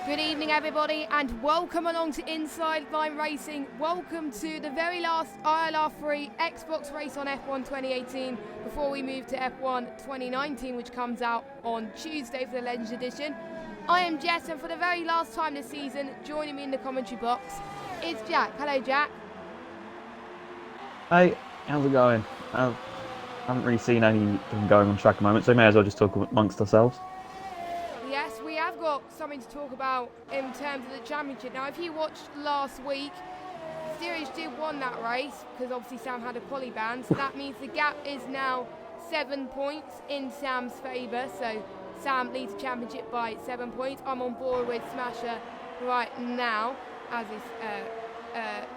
Good evening, everybody, and welcome along to Inside Line Racing. Welcome to the very last ILR3 Xbox race on F1 2018 before we move to F1 2019, which comes out on Tuesday for the Legends Edition. I am Jess, and for the very last time this season, joining me in the commentary box is Jack. Hello, Jack. Hey, how's it going? I haven't really seen anything going on track at the moment, so we may as well just talk amongst ourselves. Yes, we have got something to talk about in terms of the championship. Now, if you watched last week, Steerage did won that race because obviously Sam had a quali ban, so that means the gap is now 7 points in Sam's favour. So Sam leads the championship by 7 points. I'm on board with Smasher right now, as his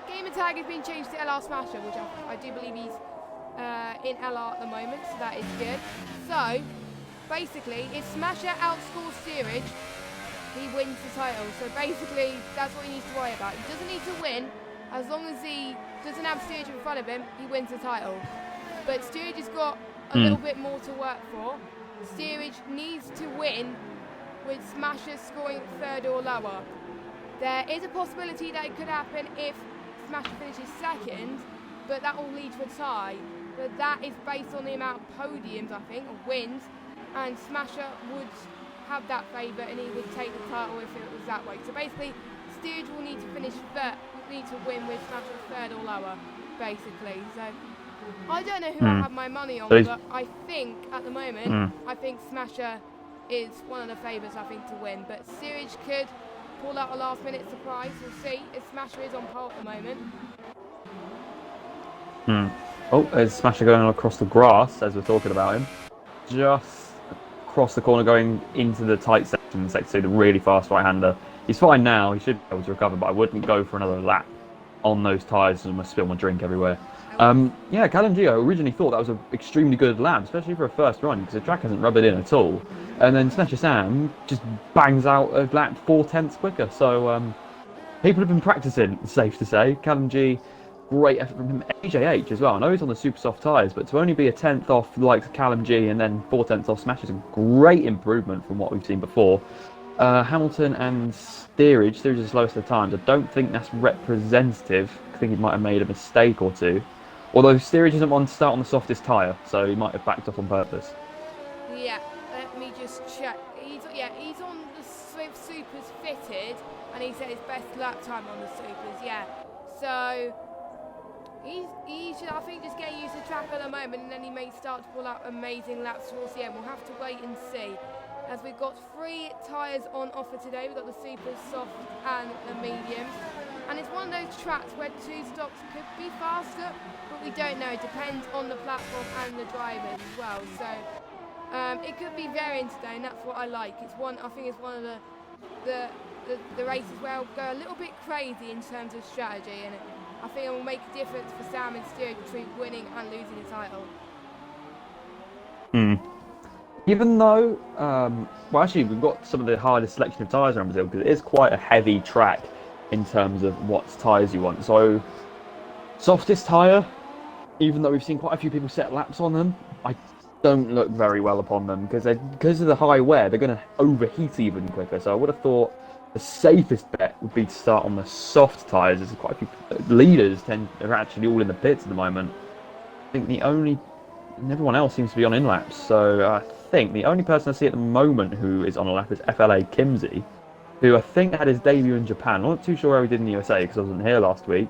gamer tag has been changed to LR Smasher, which I do believe he's in LR at the moment, so that is good. So basically, if Smasher outscores Steerage, he wins the title. So basically, that's what he needs to worry about. He doesn't need to win. As long as he doesn't have Steerage in front of him, he wins the title. But Steerage has got a little bit more to work for. Steerage needs to win with Smasher scoring third or lower. There is a possibility that it could happen if Smasher finishes second, but that will lead to a tie. But that is based on the amount of podiums, I think, or wins. And Smasher would have that favour and he would take the title if it was that way. So basically, Steerage will need to finish third, need to win with Smasher third or lower, basically. So I don't know who I have my money on, but I think at the moment, I think Smasher is one of the favourites, I think, to win. But Steerage could pull out a last minute surprise. We'll see if Smasher is on pole at the moment. Oh, there's Smasher going across the grass as we're talking about him. Just across the corner going into the tight section, sector 2, the really fast right-hander. He's fine now, he should be able to recover, but I wouldn't go for another lap on those tyres and I'm going to spill my drink everywhere. Yeah, Callum G, I originally thought that was an extremely good lap, especially for a first run, because the track hasn't rubbed it in at all. And then Smasher Sam just bangs out a lap 4/10 quicker, so people have been practicing, it's safe to say. Callum G, great effort from him. AJH as well. I know he's on the super soft tyres, but to only be a 10th off the likes of Callum G and then 4/10 off Smash is a great improvement from what we've seen before. Hamilton and Steerage is the slowest of times. I don't think that's representative. I think he might have made a mistake or two. Although Steerage isn't one to start on the softest tyre, so he might have backed off on purpose. Yeah, let me just check. He's on the Swift Supers fitted, and he said his best lap time on the Supers. Yeah, so he should, I think, just get used to the track at the moment, and then he may start to pull out amazing laps towards the end. We'll have to wait and see. As we've got 3 tyres on offer today, we've got the Super Soft and the Mediums. And it's one of those tracks where 2 stops could be faster, but we don't know. It depends on the platform and the drivers as well. So it could be very entertaining. That's what I like. I think it's one of the races where I'll go a little bit crazy in terms of strategy, and I think it will make a difference for Sam and Steerage between winning and losing the title. Even though, well, actually, we've got some of the hardest selection of tyres around Brazil because it is quite a heavy track in terms of what tyres you want. So, softest tyre, even though we've seen quite a few people set laps on them, I don't look very well upon them because of the high wear, they're going to overheat even quicker. So I would have thought the safest bet would be to start on the soft tyres. There's quite a few leaders are actually all in the pits at the moment. I think everyone else seems to be on in-laps. So I think the only person I see at the moment who is on a lap is FLA Kimsey, who I think had his debut in Japan. I'm not too sure how he did in the USA because I wasn't here last week.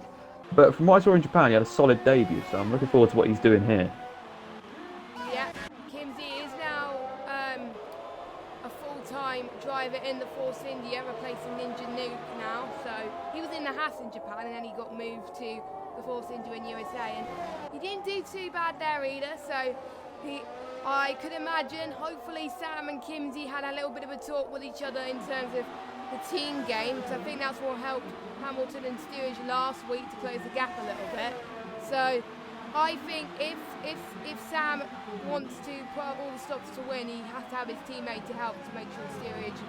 But from what I saw in Japan, he had a solid debut. So I'm looking forward to what he's doing here. Yeah, Kimsey is now a full-time driver in the Force India, replacing Ninja Nuke now. So he was in the Haas in Japan, and then he got moved to the Force India in USA, and he didn't do too bad there either. So I could imagine, hopefully Sam and Kimsey had a little bit of a talk with each other in terms of the team game, because I think that's what helped Hamilton and Steerage last week to close the gap a little bit. So I think if Sam wants to put up all the stops to win, he has to have his teammate to help to make sure Steerage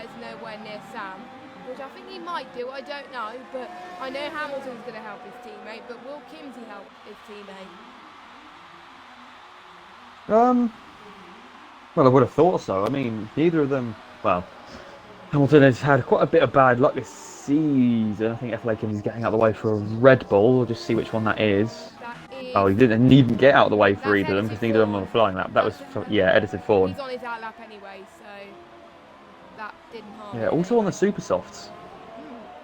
is nowhere near Sam, which I think he might do. I don't know, but I know Hamilton's going to help his teammate, but will Kimsey help his teammate? Well, I would have thought so. I mean, neither of them. Well, Hamilton has had quite a bit of bad luck this season. I think FLA Kim is getting out of the way for a Red Bull. We'll just see which one that is. That is. Oh, he didn't even get out of the way for That's either of them because edited neither of them form. on the flying lap. That was, That's- yeah, edited form. He's on his out lap anyway, so that didn't harm. Yeah, him also on the anyway. super softs.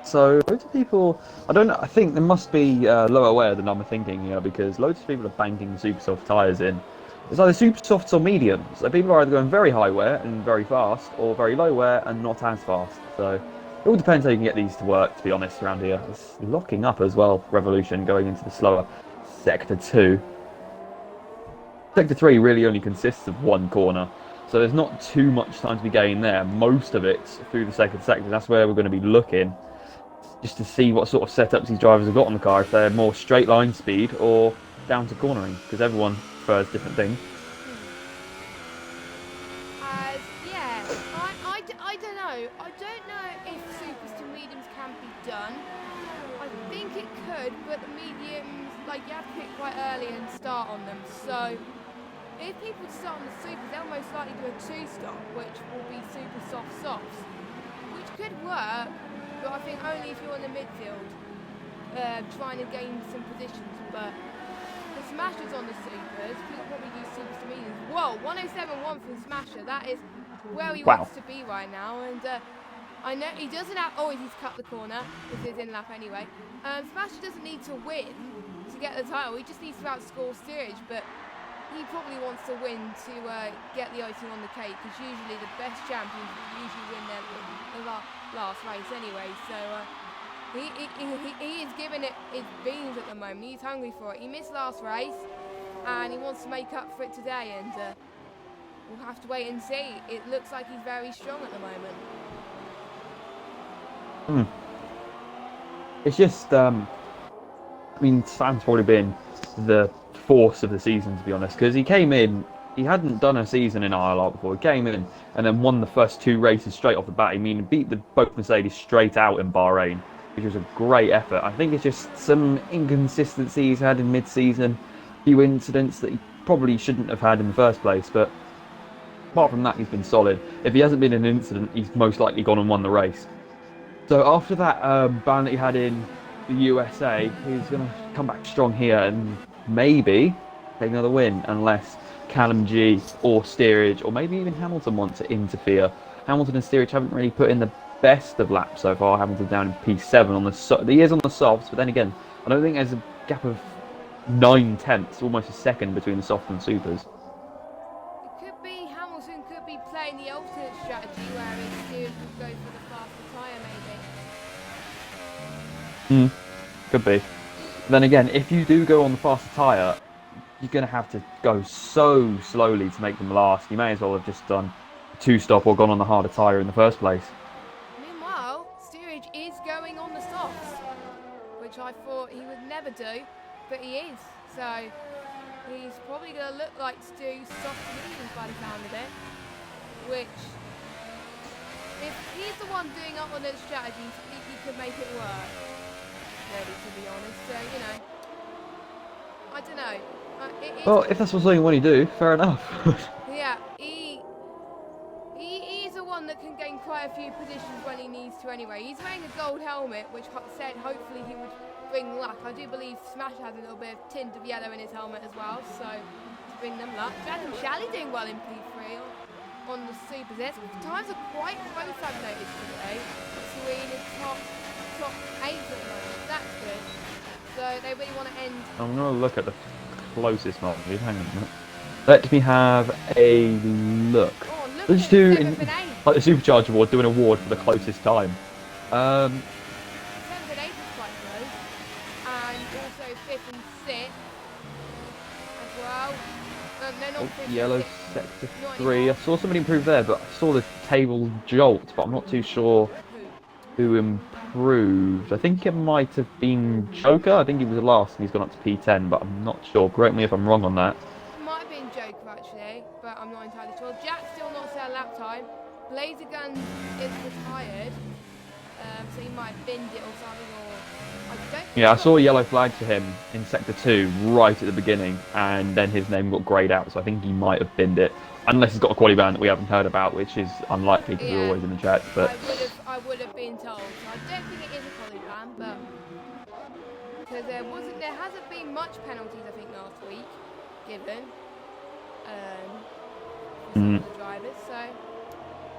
So loads of people, I don't know. I think there must be lower wear than I'm thinking, because loads of people are banking the super soft tyres in. It's either super softs or mediums. So people are either going very high wear and very fast, or very low wear and not as fast. So it all depends how you can get these to work. To be honest, around here, it's locking up as well. Revolution going into the slower sector 2. Sector 3 really only consists of one corner. So there's not too much time to be gained there. Most of it's through the second sector. That's where we're going to be looking, just to see what sort of setups these drivers have got on the car, if they're more straight line speed or down to cornering, because everyone prefers different things. Yeah, I don't know. I don't know if supers to mediums can be done. I think it could, but the mediums, like, you have to pick quite early and start on them. So if people start on the supers, they'll most likely do a 2-stop, which will be super soft softs, which could work, but I think only if you're in the midfield, trying to gain some positions. But the Smashers on the supers, people probably do supers to mediums. Whoa, 107.1 for the Smasher. That is where he Wow. wants to be right now. And I know he doesn't have. Oh, he's cut the corner. This is in lap anyway. Smasher doesn't need to win to get the title. He just needs to outscore Steerage, but he probably wants to win to get the icing on the cake, because usually the best champions usually win their last race anyway. So he is giving it his beans at the moment. He's hungry for it. He missed last race and he wants to make up for it today, and we'll have to wait and see. It looks like he's very strong at the moment. It's just, I mean, Sam's probably been the force of the season, to be honest, because he came in, he hadn't done a season in ILR before. He came in and then won the first 2 races straight off the bat. I mean, beat both Mercedes straight out in Bahrain, which was a great effort. I think it's just some inconsistencies he's had in mid-season, a few incidents that he probably shouldn't have had in the first place, but apart from that, he's been solid. If he hasn't been in an incident, he's most likely gone and won the race. So after that ban that he had in the USA, he's going to come back strong here and maybe take another win, unless Callum G or Steerage or maybe even Hamilton want to interfere. Hamilton and Steerage haven't really put in the best of laps so far. Hamilton down in P7 on he is on the softs, but then again, I don't think there's a gap of 9/10, almost a second between the soft and supers. It could be Hamilton could be playing the alternate strategy where his Steerage would go for the faster tyre maybe. Could be. Then again, if you do go on the faster tyre, you're going to have to go so slowly to make them last. You may as well have just done a 2-stop or gone on the harder tyre in the first place. Meanwhile, Steerage is going on the softs, which I thought he would never do, but he is. So he's probably going to look like to do soft to mediums by the sound of it, which, if he's the one doing up on those strategies, he could make it work, really, to be honest. So, I don't know. Well, if that's what you want to do, fair enough. Yeah, he's the one that can gain quite a few positions when he needs to anyway. He's wearing a gold helmet, which said hopefully he would bring luck. I do believe Smash has a little bit of tint of yellow in his helmet as well, so to bring them luck. Dragon Shally doing well in P3 on the supers. Times are quite close, I've noticed today, between his top 8 at the moment. That's good. So they really want to end. I'm going to look at the closest one. Hang on a minute. Let me have a look. Oh, look Let's at do, 7th and 8th. like the Supercharge Award, do an award for the closest time. 7th and 8th is quite close, and also 5th and 6th as well. No, not 5th and Yellow 6th. sector Not 3. I anymore. saw somebody improve there, but I saw the table jolt, but I'm not too sure who improved. I think it might have been Joker. I think he was last and he's gone up to P10, but I'm not sure. Correct me if I'm wrong on that. It might have been Joker actually, but I'm not entirely sure. Jack's still not set a lap time. Laser Gun is retired, so he might have binned it or something, or I don't. Yeah, I saw a yellow flag to him in sector 2 right at the beginning, and then his name got greyed out, so I think he might have binned it. Unless he's got a quality ban that we haven't heard about, which is unlikely because we're Yeah. always in the check. But I would have been told. So I don't think it is a quality ban, but because there hasn't been much penalties I think last week given for some of the drivers. So,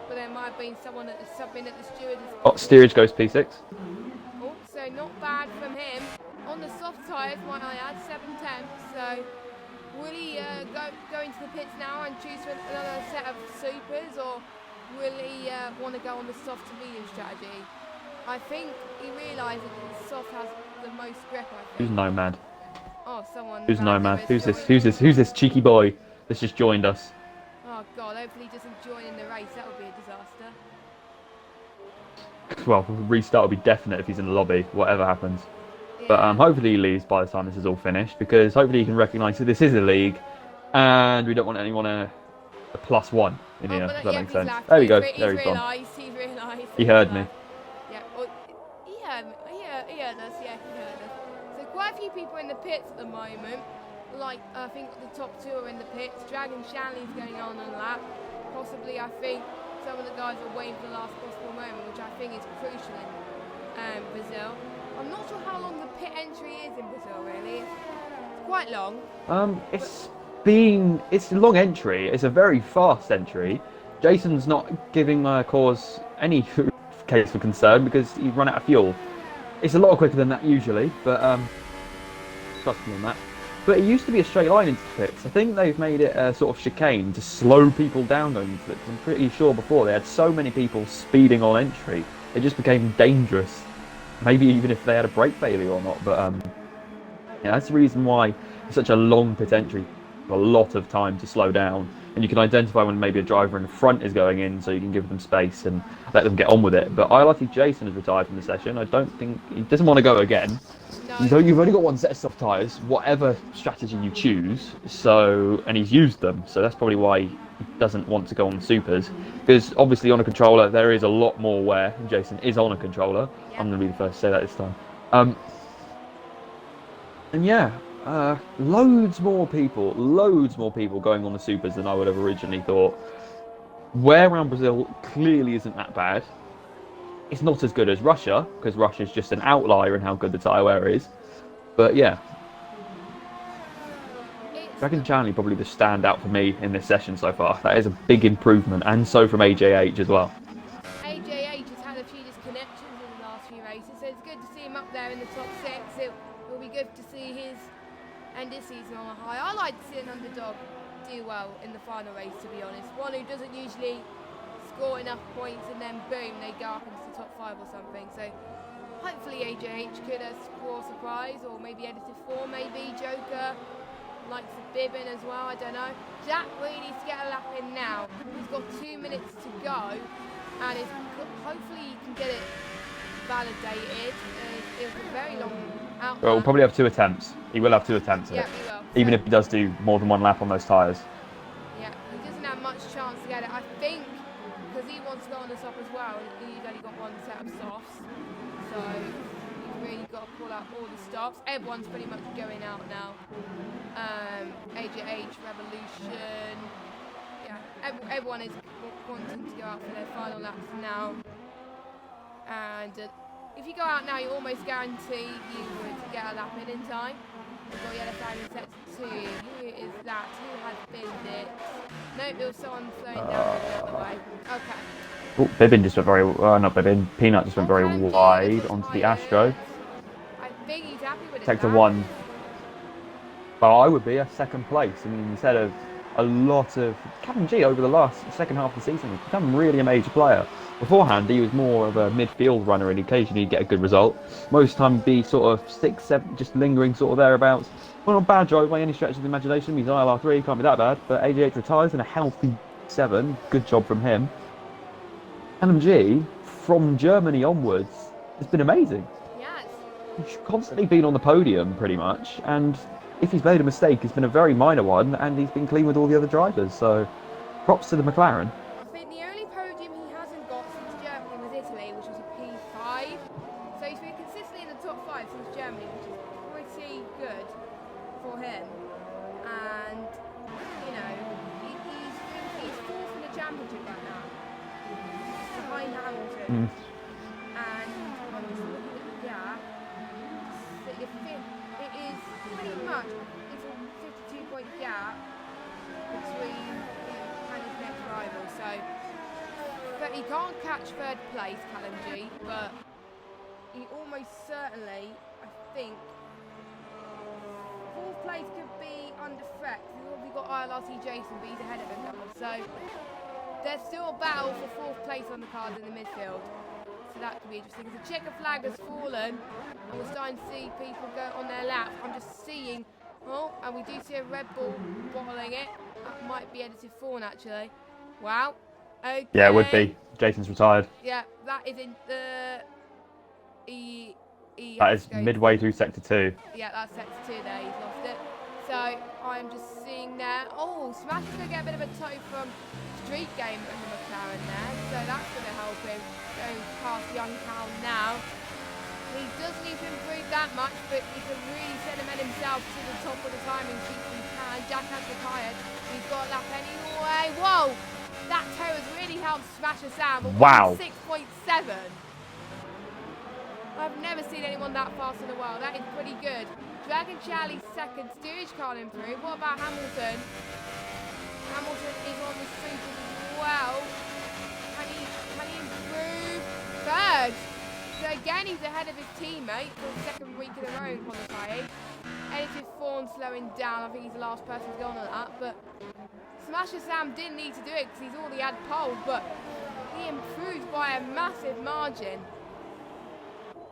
but there might have been something that the steward has. steerage goes P6. So not bad from him. On the soft tyres, might I add, 7/10. So will he go into the pits now and choose another set of supers, or will he want to go on the soft to medium strategy? I think he realises that the soft has the most grip, I think. Who's Nomad? Oh, someone. Who's Nomad? Who's this? Who's this cheeky boy that's just joined us? Oh God! Hopefully he doesn't join in the race. That would be a disaster. Well, restart will be definite if he's in the lobby, whatever happens. Yeah. But hopefully he leaves by the time this is all finished, because hopefully he can recognise that this is a league, and we don't want anyone a +1 in here. Does that make sense? There we go. There he's gone. He's realised. He heard me. Yeah. Well, he heard us. Yeah, he heard us. So quite a few people in the pits at the moment. Like I think the top two are in the pits. Dragon Shanley's going on a lap. Possibly, I think some of the guys are waiting for the last possible moment, which I think is crucial in Brazil. I'm not sure how long the pit entry is in Brazil, really. It's quite long. It's a long entry. It's a very fast entry. Jason's not giving cause any case for concern because he's run out of fuel. It's a lot quicker than that usually, but trust me on that. But it used to be a straight line into the pits. I think they've made it a sort of chicane to slow people down going into the pits. I'm pretty sure before they had so many people speeding on entry, it just became dangerous. Maybe even if they had a brake failure or not. But yeah, that's the reason why it's such a long pit entry. A lot of time to slow down, and you can identify when maybe a driver in front is going in, so you can give them space and let them get on with it. But ILR3 Jason has retired from the session. I don't think he doesn't want to go again. No. So you've only got one set of soft tyres, whatever strategy you choose. So, and he's used them, so that's probably why he doesn't want to go on the supers. Because obviously on a controller there is a lot more wear, and Jason is on a controller. Yep. I'm going to be the first to say that this time. And yeah. Loads more people going on the supers than I would have originally thought. Wear around Brazil clearly isn't that bad. It's not as good as Russia, because Russia's just an outlier in how good the tyre wear is. But yeah. Dragon Chanley probably the standout for me in this session so far. That is a big improvement, and so from AJH as well. AJH has had a few disconnections in the last few races, so it's good to see him up there in the top 6. It'll be good to see his end this season on a high. I like to see an underdog do well in the final race, to be honest. One who doesn't usually score enough points and then boom, they go up into the top 5 or something. So hopefully AJH could score a surprise, or maybe Editor 4, maybe Joker, likes of Bibbin as well, I don't know. Jack really needs to get a lap in now. He's got 2 minutes to go, and hopefully he can get it validated. It's a very long out. Well, we'll probably have 2 attempts. He will have 2 attempts at it. He will. Even if he does do more than 1 lap on those tyres. Yeah, he doesn't have much chance to get it. I think because he wants to go on the top as well, he's only got 1 set of softs. So he's really got to pull out all the stops. Everyone's pretty much going out now. AJH, Revolution. Yeah, everyone is wanting to go out for their final laps now. And if you go out now, you almost guarantee you would get a lap in time. We've got yellow flag in set 2. Who is that? Who has binned it? No, there was someone slowing down the other way. Okay. Oh, Bibbin just went very... not Bibbin. Peanut just went very wide onto the Astro. I think he's happy with it. Sector 1. Well, I would be a 2nd place. I mean, instead of a lot of... Kevin G over the second half of the season has become really a major player. Beforehand, he was more of a midfield runner, and occasionally he'd get a good result. Most time be sort of 6, 7, just lingering sort of thereabouts. Well, not a bad drive by any stretch of the imagination. He's ILR3, can't be that bad. But AJH retires in a healthy 7. Good job from him. LMG, from Germany onwards, has been amazing. Yes. He's constantly been on the podium, pretty much. And if he's made a mistake, it's been a very minor one, and he's been clean with all the other drivers. So, props to the McLaren. I think the only podium he hasn't got since Germany was Italy, which was a P5. So he's been consistently in the top 5 since Germany, which is pretty good for him. And, you know, he's he's fourth in the championship right now, behind Hamilton. And I'm just looking at the gap. So it is pretty much it's a 52-point gap between him and his next rival. So, but he can't catch third place, Callum G, but he almost certainly, I think, fourth place could be under threat. He's already got ILR3 Jason, but he's ahead of him now. So there's still a battle for fourth place on the card in the midfield. So that could be interesting. The checker flag has fallen, and we're starting to see people go on their lap. I'm just seeing, and we do see a Red Bull bottling it. That might be edited fawn, actually. Wow. Okay. Yeah, it would be. Jason's retired. Yeah, that is in the That is midway through Sector 2. Yeah, that's Sector 2 there. He's lost it. So I'm just seeing there. Oh, Smash is going to get a bit of a toe from Street Game in the McLaren there. So that's going to help him going past Young Cal now. He doesn't need to improve that much, but he can really sediment himself to the top of the timing sheet if he can. Jack has retired. He's got a lap anyway. Whoa! That toe has really helped Smasher Sam. Wow. 6.7. I've never seen anyone that fast in a while. That is pretty good. Dragon Charlie second. Steerage can't improve. What about Hamilton? Hamilton is on the street as well. Can he improve? Third. So again, he's ahead of his teammate for the second week in a row qualifying. Edited Fawn slowing down. I think he's the last person to go on that. But Smasher Sam didn't need to do it because he's already had pole. But he improved by a massive margin.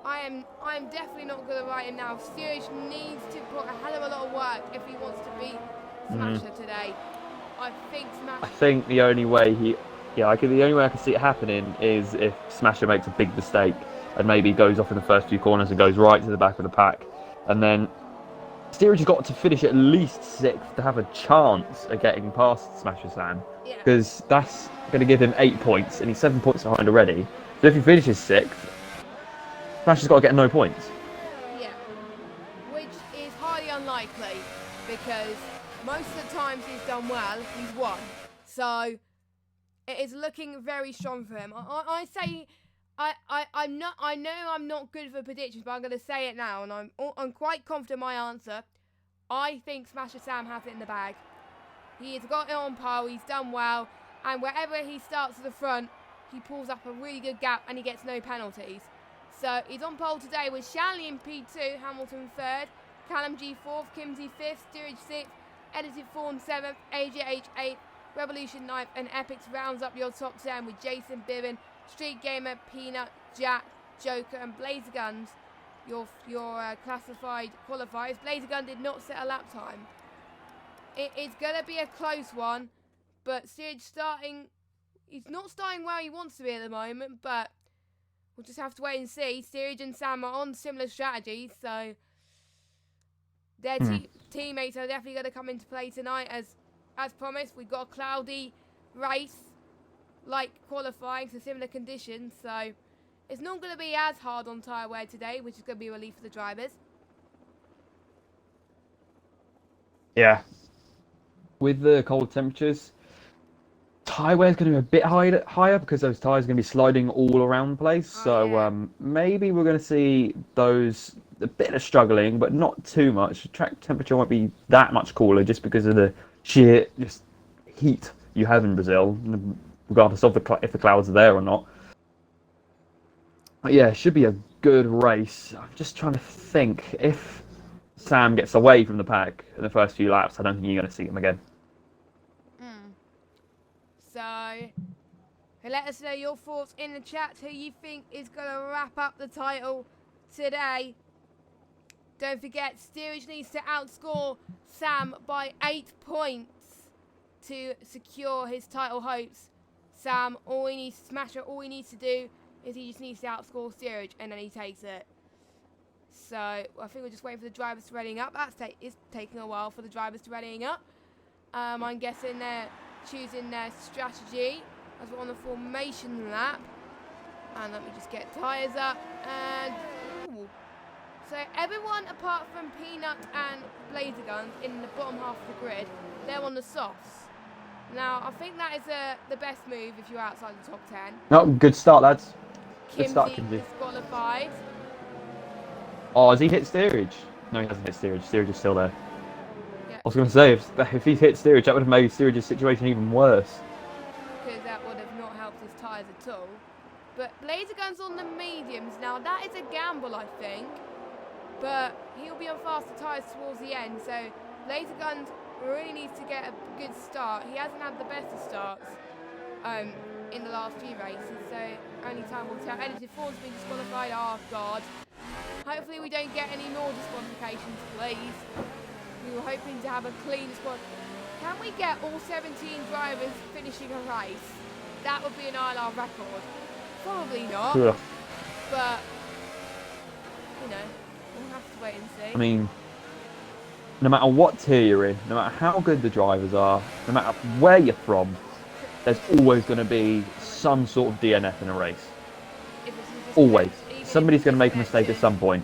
I'm definitely not going to write him now. Steerage needs to put a hell of a lot of work if he wants to beat Smasher today. I think the only way the only way I can see it happening is if Smasher makes a big mistake and maybe goes off in the first few corners and goes right to the back of the pack, and then Steerage has got to finish at least 6th to have a chance of getting past Smasher Sam, because that's going to give him 8 points and he's 7 points behind already. So if he finishes 6th, Smasher's got to get no points. Yeah, which is highly unlikely because most of the times he's done well, he's won. So it is looking very strong for him. I know I'm not good for predictions, but I'm going to say it now, and I'm quite confident in my answer. I think Smasher Sam has it in the bag. He has got it on pole, he's done well, and wherever he starts at the front, he pulls up a really good gap and he gets no penalties. So he's on pole today with Shanley in P2, Hamilton 3rd, Callum G 4th, Kimsey 5th, Steerage 6th, Edited Fawn 7th, AJH 8th, Revolution 9th, and Epics rounds up your top 10 with Jason Bibbin, Street Gamer, Peanut, Jack, Joker, and Blazer Guns. Your classified qualifiers. Blazer Gun did not set a lap time. It is going to be a close one, but Steerage he's not starting where he wants to be at the moment, but we'll just have to wait and see. Steerage and Sam are on similar strategies, so their teammates are definitely going to come into play tonight. As promised, we've got a cloudy race, like qualifying, so similar conditions, so it's not going to be as hard on tyre wear today, which is going to be a relief for the drivers. Yeah. With the cold temperatures, tyre wear is going to be a bit higher because those tyres are going to be sliding all around the place. Maybe we're going to see those a bit of struggling, but not too much. Track temperature won't be that much cooler just because of the sheer heat you have in Brazil, regardless of if the clouds are there or not. But yeah, it should be a good race. I'm just trying to think. If Sam gets away from the pack in the first few laps, I don't think you're going to see him again. So, let us know your thoughts in the chat. Who you think is going to wrap up the title today. Don't forget, Steerage needs to outscore Sam by 8 points to secure his title hopes. Sam, Smasher, all he needs to do is he just needs to outscore Steerage, and then he takes it. So, I think we're just waiting for the drivers to readying up. It's taking a while for the drivers to readying up. I'm guessing they're choosing their strategy as we're on the formation lap. And let me just get tyres up. And so everyone apart from Peanut and Blazer Guns in the bottom half of the grid, they're on the softs. Now, I think that is the best move if you're outside the top 10. No, good start, lads. Good start, Kimsey Kimsey. disqualified. Oh, has he hit steerage? No, he hasn't hit steerage. Steerage is still there. Yeah. I was going to say, if he's hit steerage, that would have made steerage's situation even worse. Because that would have not helped his tyres at all. But laser guns on the mediums. Now, that is a gamble, I think. But he'll be on faster tyres towards the end. So, laser guns really needs to get a good start. He hasn't had the best of starts in the last few races. So, only time will tell. Edited Ford's been disqualified. Oh, God. Hopefully, we don't get any more disqualifications, please. We were hoping to have a clean squad. Can we get all 17 drivers finishing a race? That would be an ILR record. Probably not. Ugh. But, you know, we'll have to wait and see. I mean, no matter what tier you're in, no matter how good the drivers are, no matter where you're from, there's always going to be some sort of DNF in a race. If it's a Always. disconnect, Somebody's going to make a mistake at some point.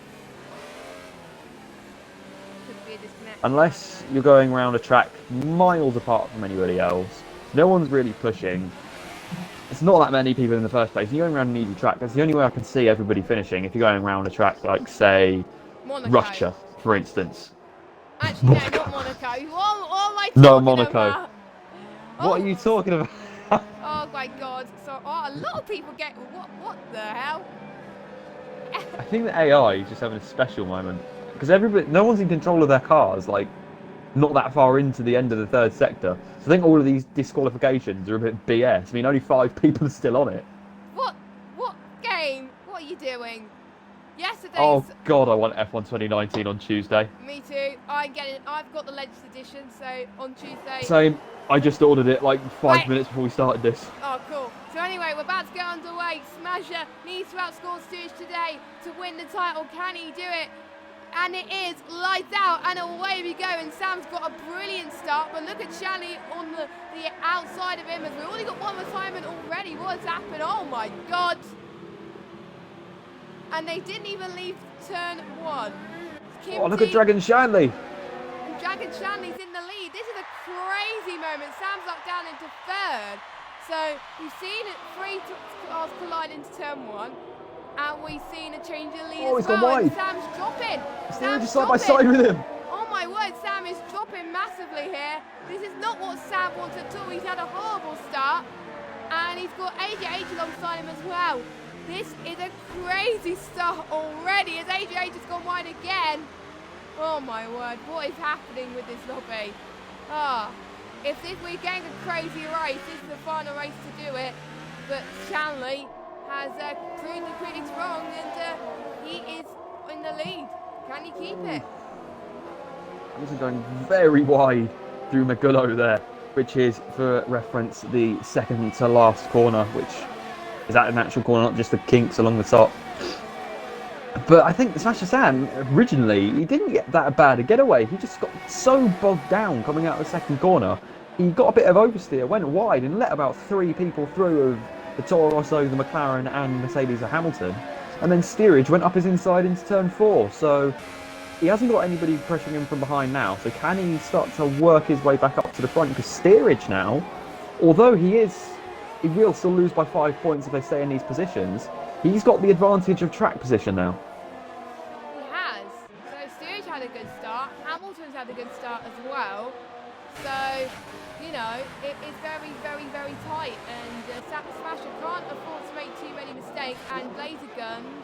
Could be a disconnect. Unless you're going around a track miles apart from anybody else, no one's really pushing. It's not that many people in the first place. You're going around an easy track. That's the only way I can see everybody finishing. If you're going around a track like, say, Monaco. Russia, for instance. Actually, no, not Monaco. What am I talking No, Monaco. about? What are you talking about? Oh my God! So, a lot of people get what the hell? I think the AI is just having a special moment because no one's in control of their cars. Like, not that far into the end of the third sector. So I think all of these disqualifications are a bit BS. I mean, only 5 people are still on it. What game? What are you doing? Yesterday's. Oh God, I want F1 2019 on Tuesday. Me too. I've got the Legends edition, so on Tuesday. Same. I just ordered it like 5 Right. minutes before we started this. Oh, cool. So anyway, we're about to get underway. Smasher needs to outscore Steers today to win the title. Can he do it? And it is lights out, and away we go. And Sam's got a brilliant start, but look at Shanley on the outside of him as we've only got one retirement already. What's happened? Oh my God! And they didn't even leave turn 1. Oh, look at Dragon Shanley. And Dragon Shanley's in the lead. This is a crazy moment. Sam's up down into 3rd. So we've seen 3 cars collide into turn 1. And we've seen a change in lead Oh, as he's gone well. And wide. Sam's dropping. Steering Sam's just side by dropping. side with him. Oh my word, Sam is dropping massively here. This is not what Sam wants at all. He's had a horrible start. And he's got AJ alongside him as well. This is a crazy start already as AJ has gone wide again. Oh my word, what is happening with this lobby? If we're getting a crazy race, this is the final race to do it. But Shanley has proved the critics wrong and he is in the lead. Can he keep it? This is going very wide through Magullo there, which is, for reference, the second to last corner, which is that an actual corner, not just the kinks along the top. But I think Smasher Sam, originally, he didn't get that bad a getaway. He just got so bogged down coming out of the second corner. He got a bit of oversteer, went wide and let about 3 people through of the Toro Rosso, the McLaren and Mercedes or Hamilton. And then steerage went up his inside into turn 4. So he hasn't got anybody pressuring him from behind now. So can he start to work his way back up to the front? Because steerage now, although he will still lose by 5 points if they stay in these positions, he's got the advantage of track position now. He has. So Steerage had a good start. Hamilton's had a good start as well. So, you know, it is very, very, very tight. And Smasher can't afford to make too many mistakes. And Laser Guns.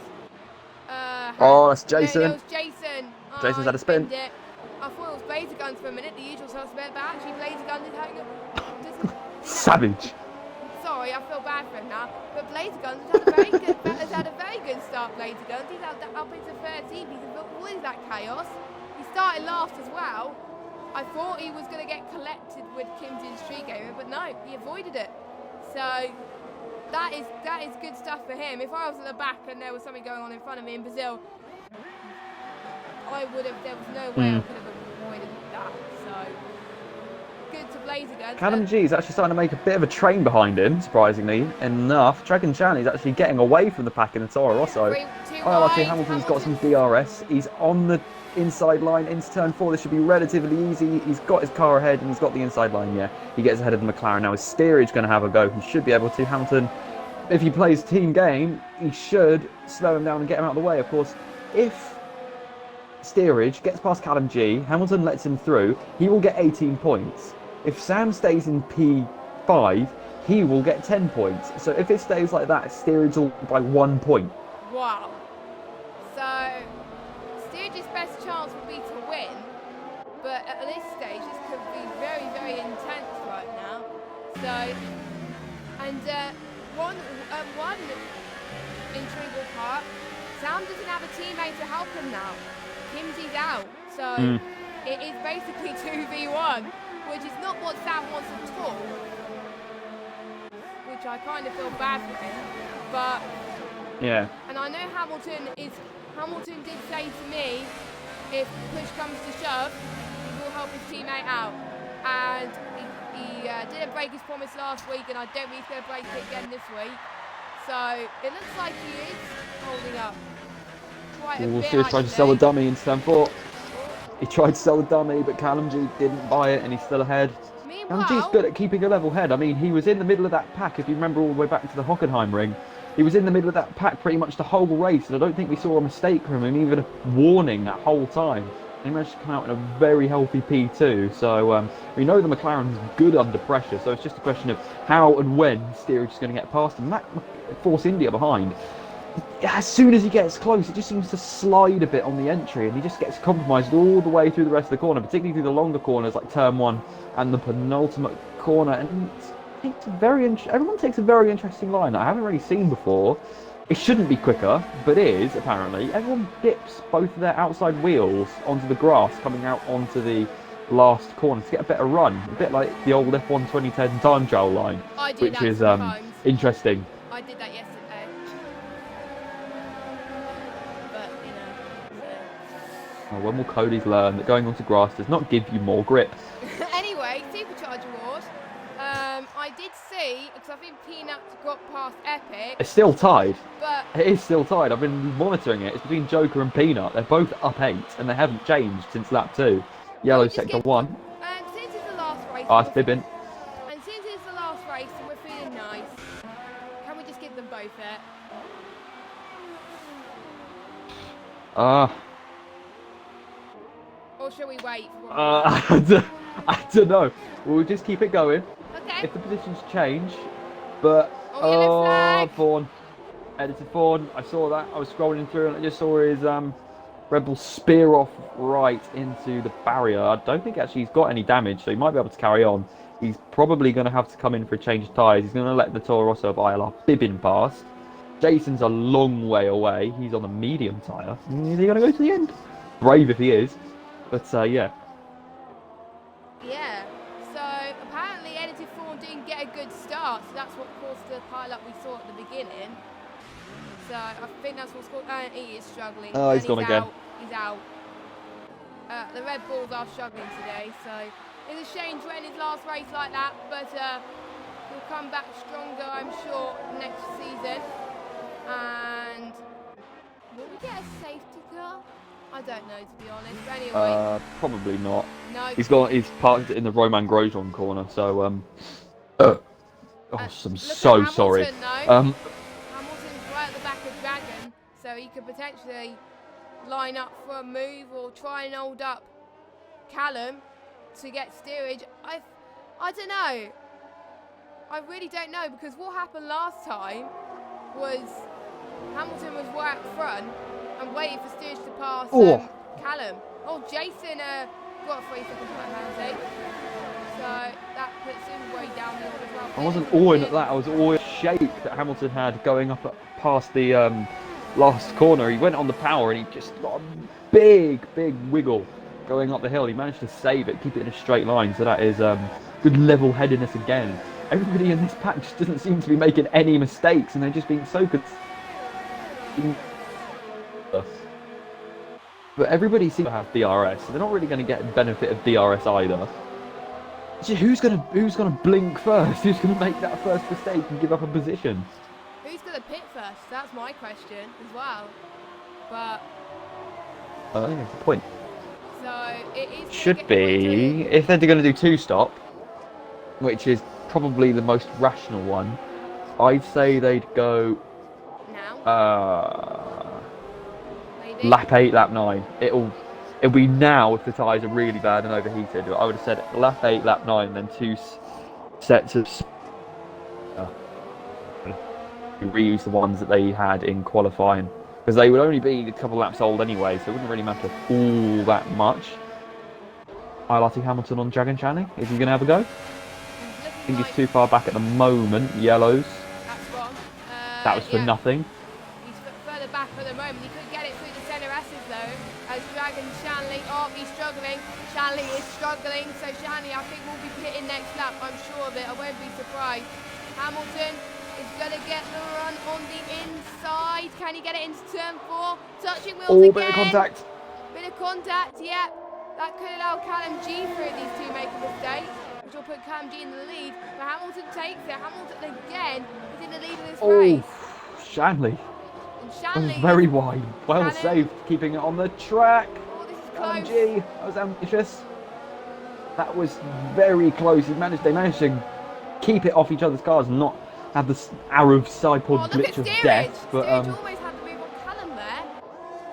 That's Jason. There was Jason. Jason's he had a spin. spinned it. I thought it was Blazer Guns for a minute, the usual suspect, but actually Blazer Guns is having Savage. Sorry, I feel bad for him now. But Blazer Guns has had a very good start. Blazer Guns, he's up into 13. What is that chaos? He started last as well. I thought he was going to get collected with Kim's street gamer, but no, he avoided it. So that is good stuff for him. If I was at the back and there was something going on in front of me in Brazil, there was no way I could have avoided that. So good to blaze against. Callum G is actually starting to make a bit of a train behind him, surprisingly enough. Dragon Chan is actually getting away from the pack in the Toro Rosso. ILR3 Hamilton's got some DRS. He's on the inside line into turn 4. This should be relatively easy. He's got his car ahead and he's got the inside line. Yeah, he gets ahead of the McLaren. Now his steerage going to have a go. He should be able to. Hamilton, if he plays team game, he should slow him down and get him out of the way. Of course, if steerage gets past Callum G, Hamilton lets him through, he will get 18 points. If Sam stays in P5, he will get 10 points. So if it stays like that, steerage will by 1 point. Wow. So, steerage's best chance would be to win, but at this stage, this could be very, very intense right now. So, and one integral part, Sam doesn't have a teammate to help him now. Kimsey's out, so it is basically 2v1, which is not what Sam wants at all. Which I kind of feel bad for him, but yeah. And I know Hamilton did say to me, if push comes to shove, he will help his teammate out, and he didn't break his promise last week, and I don't think he's going to break it again this week. So it looks like he is holding up. We'll see. He's trying to sell the dummy in turn 4. He tried to sell the dummy, but Callum G didn't buy it, and he's still ahead. Callum G's good at keeping a level head. I mean, he was in the middle of that pack. If you remember all the way back to the Hockenheim ring, he was in the middle of that pack pretty much the whole race, and I don't think we saw a mistake from him, even a warning that whole time. He managed to come out in a very healthy P2, so we know the McLaren's good under pressure, so it's just a question of how and when steerage is going to get past him. That Force India behind, as soon as he gets close, it just seems to slide a bit on the entry, and he just gets compromised all the way through the rest of the corner, particularly through the longer corners like turn 1 and the penultimate corner. And everyone takes a very interesting line that I haven't really seen before. It shouldn't be quicker, but is apparently. Everyone dips both of their outside wheels onto the grass coming out onto the last corner to get a better run, a bit like the old F1 2010 time trial line, which is interesting. I did that yesterday. When will Cody's learn that going onto grass does not give you more grip? Anyway, Supercharger Wars. I did see, because I think Peanut got past Epic. It's still tied. But it is still tied. I've been monitoring it. It's between Joker and Peanut. They're both up 8, and they haven't changed since lap 2. Yellow sector 1. And since it's the last race. Oh, it's Bibbin. And since it's the last race and we're feeling nice, can we just give them both it? Or shall we wait? I don't know. We'll just keep it going. Okay. If the positions change, but Vaughan, edited Vaughan. I saw that. I was scrolling through and I just saw his Red Bull spear off right into the barrier. I don't think actually he's got any damage, so he might be able to carry on. He's probably going to have to come in for a change of tyres. He's going to let the Toro Rosso of ILR Bibbin past. Jason's a long way away. He's on a medium tyre. Is he going to go to the end? Brave if he is. But yeah. Yeah. So apparently Edited Fawn didn't get a good start, so that's what caused the pile-up we saw at the beginning. So I think that's what's called. He is struggling. Oh, he's gone again. He's out. The Red Bulls are struggling today, so it's a shame to end his last race like that, but he'll come back stronger, I'm sure, next season. And will we get a safety car? I don't know, to be honest. But anyway, probably not. No. He's parked in the Roman Grosjean corner, so I'm so sorry. Hamilton's right at the back of Dragon, so he could potentially line up for a move or try and hold up Callum to get steerage. I don't know. I really don't know, because what happened last time was Hamilton was right up front and waiting for steerage to pass Callum. Oh, Jason got a 3-second penalty. So that puts him way down the order as well. I wasn't awing at that. I was awing at the shape that Hamilton had going up past the last corner. He went on the power and he just got a big wiggle going up the hill. He managed to save it, keep it in a straight line. So that is good level-headedness again. Everybody in this pack just doesn't seem to be making any mistakes, and they're just being so good. But everybody seems to have DRS, so they're not really going to get the benefit of DRS either. Who's gonna blink first? Who's gonna make that first mistake and give up a position? Who's going to pit first? That's my question as well. But Yeah, good point. so it is Should be if they're going to do two stop, which is probably the most rational one. I'd say they'd go now. Maybe. lap 8, lap 9. It'll be now if the tyres are really bad and overheated. I would have said lap 8, lap 9, then two sets of reuse the ones that they had in qualifying, because they would only be a couple laps old anyway, so it wouldn't really matter all that much. ILR3 Hamilton on Dragon Channing. Is he going to have a go? I think he's too far back at the moment. Yellows. That's wrong. That was for nothing. He's further back at the moment. He couldn't get it through the centre S's though. As Dragon Shanley, he's struggling. Shanley is struggling, so Shanley I think will be pitting next lap. I'm sure of it. I won't be surprised. Hamilton is going to get the run on the inside. Can he get it into turn 4? Touching wheels again. Bit of contact. Bit of contact, yeah. That could allow Callum G through these two make a mistake, which will put Callum G in the lead. But Hamilton takes it. Hamilton again is in the lead of this race. Shanley. And Shanley very wide. Well saved, keeping it on the track. Oh, this is Callum close. G. That was ambitious. That was very close. They managed to keep it off each other's cars and not have the Arab Cypod glitch of death. But almost had the move on Callum there.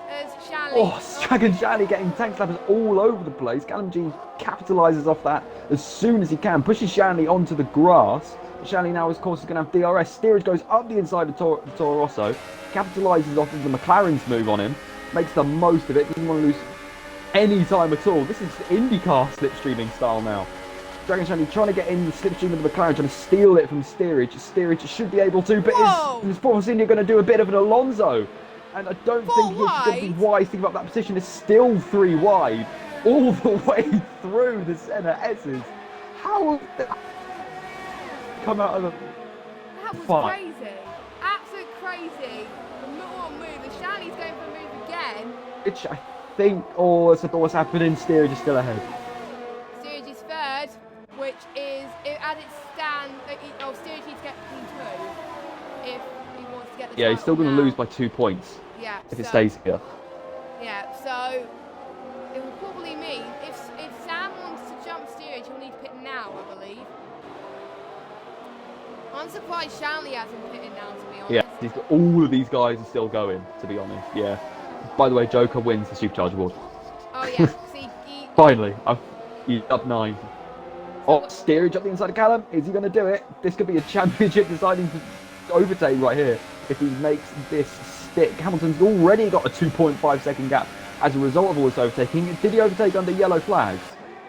As Shanley. Dragon Shanley getting tank slappers all over the place. Callum G capitalises off that as soon as he can, pushes Shanley onto the grass. Shanley now, of course, is going to have DRS. Steerage goes up the inside of Toro Rosso, capitalises off of the McLaren's move on him, makes the most of it, doesn't want to lose any time at all. This is IndyCar slipstreaming style now. Dragon Shanley trying to get in the slipstream of the McLaren, trying to steal it from Steerage. Steerage should be able to, but is Force India going to do a bit of an Alonso? And I don't think he's going to be wise to give up that position. It's still 3 wide, all the way through the centre S's. How did that come out of the... That was crazy. Absolute crazy. More move. The Shanley's going for a move again. Which I think, what's happening, Steerage is still ahead. Steerage is third, which is, as it stands, Steerage needs to get P2 if he wants to get the title. He's still going to lose by 2 points. Yeah. If it stays here. Yeah, so it will probably mean if Sam wants to jump Steerage, he'll need to pit now, I believe. I'm surprised Shanley hasn't pitted now, to be honest. Yeah, all of these guys are still going, to be honest. Yeah. By the way, Joker wins the Supercharger Award. Oh yeah, see, finally, he's up 9. Steerage up the inside of Callum. Is he going to do it? This could be a championship deciding overtake right here if he makes this stick. Hamilton's already got a 2.5 second gap as a result of all this overtaking. Did he overtake under yellow flags?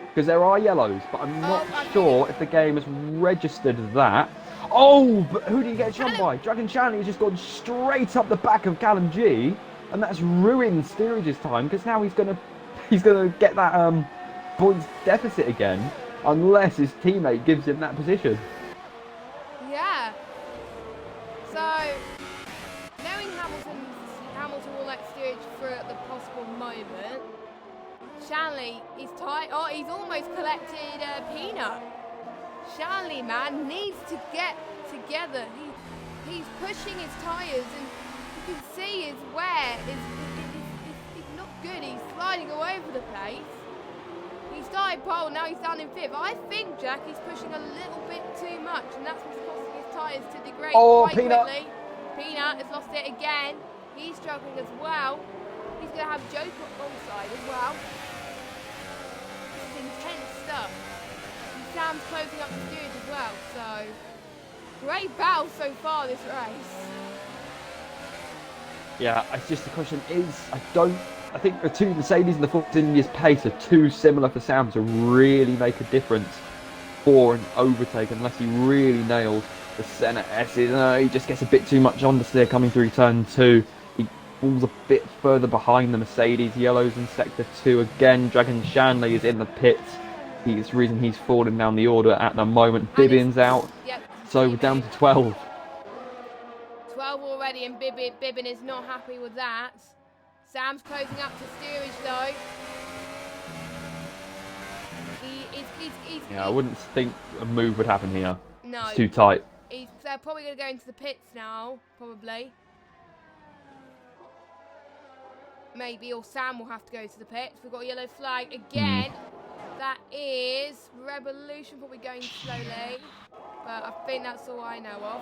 Because there are yellows, but I'm not sure if the game has registered that. But who did he get jumped by? Dragon Shanley has just gone straight up the back of Callum G, and that's ruined Steerage's time, because now he's gonna get that points deficit again, unless his teammate gives him that position. Yeah. So knowing Hamilton will let Steerage through at the possible moment. Shanley is tight. He's almost collected Peanut. Shanley, man, needs to get together. He's pushing his tyres, and you can see his wear is not good. He's sliding all over the place. He started pole, now he's down in 5th. I think, Jack, he's pushing a little bit too much, and that's what's causing his tyres to degrade quite Peanut. quickly. Peanut has lost it again. He's struggling as well. He's going to have Joker onside as well. This is intense stuff. Sam's closing up the steerage as well, so great battle so far this race. Yeah, it's just the question is, I think the two Mercedes and the Force India's pace are too similar for Sam to really make a difference for an overtake unless he really nails the centre S's. He just gets a bit too much understeer coming through turn 2. He falls a bit further behind the Mercedes. Yellows in sector 2 again. Dragon Shanley is in the pits. It's the reason he's falling down the order at the moment. Bibbin's out, so we're down to 12. 12 already, and Bibbin is not happy with that. Sam's closing up to steerage though. He is Yeah, I wouldn't think a move would happen here. No. It's too tight. They're probably going to go into the pits now, probably. Maybe, or Sam will have to go to the pits. We've got a yellow flag again. That is Revolution, probably going slowly. But I think that's all I know of.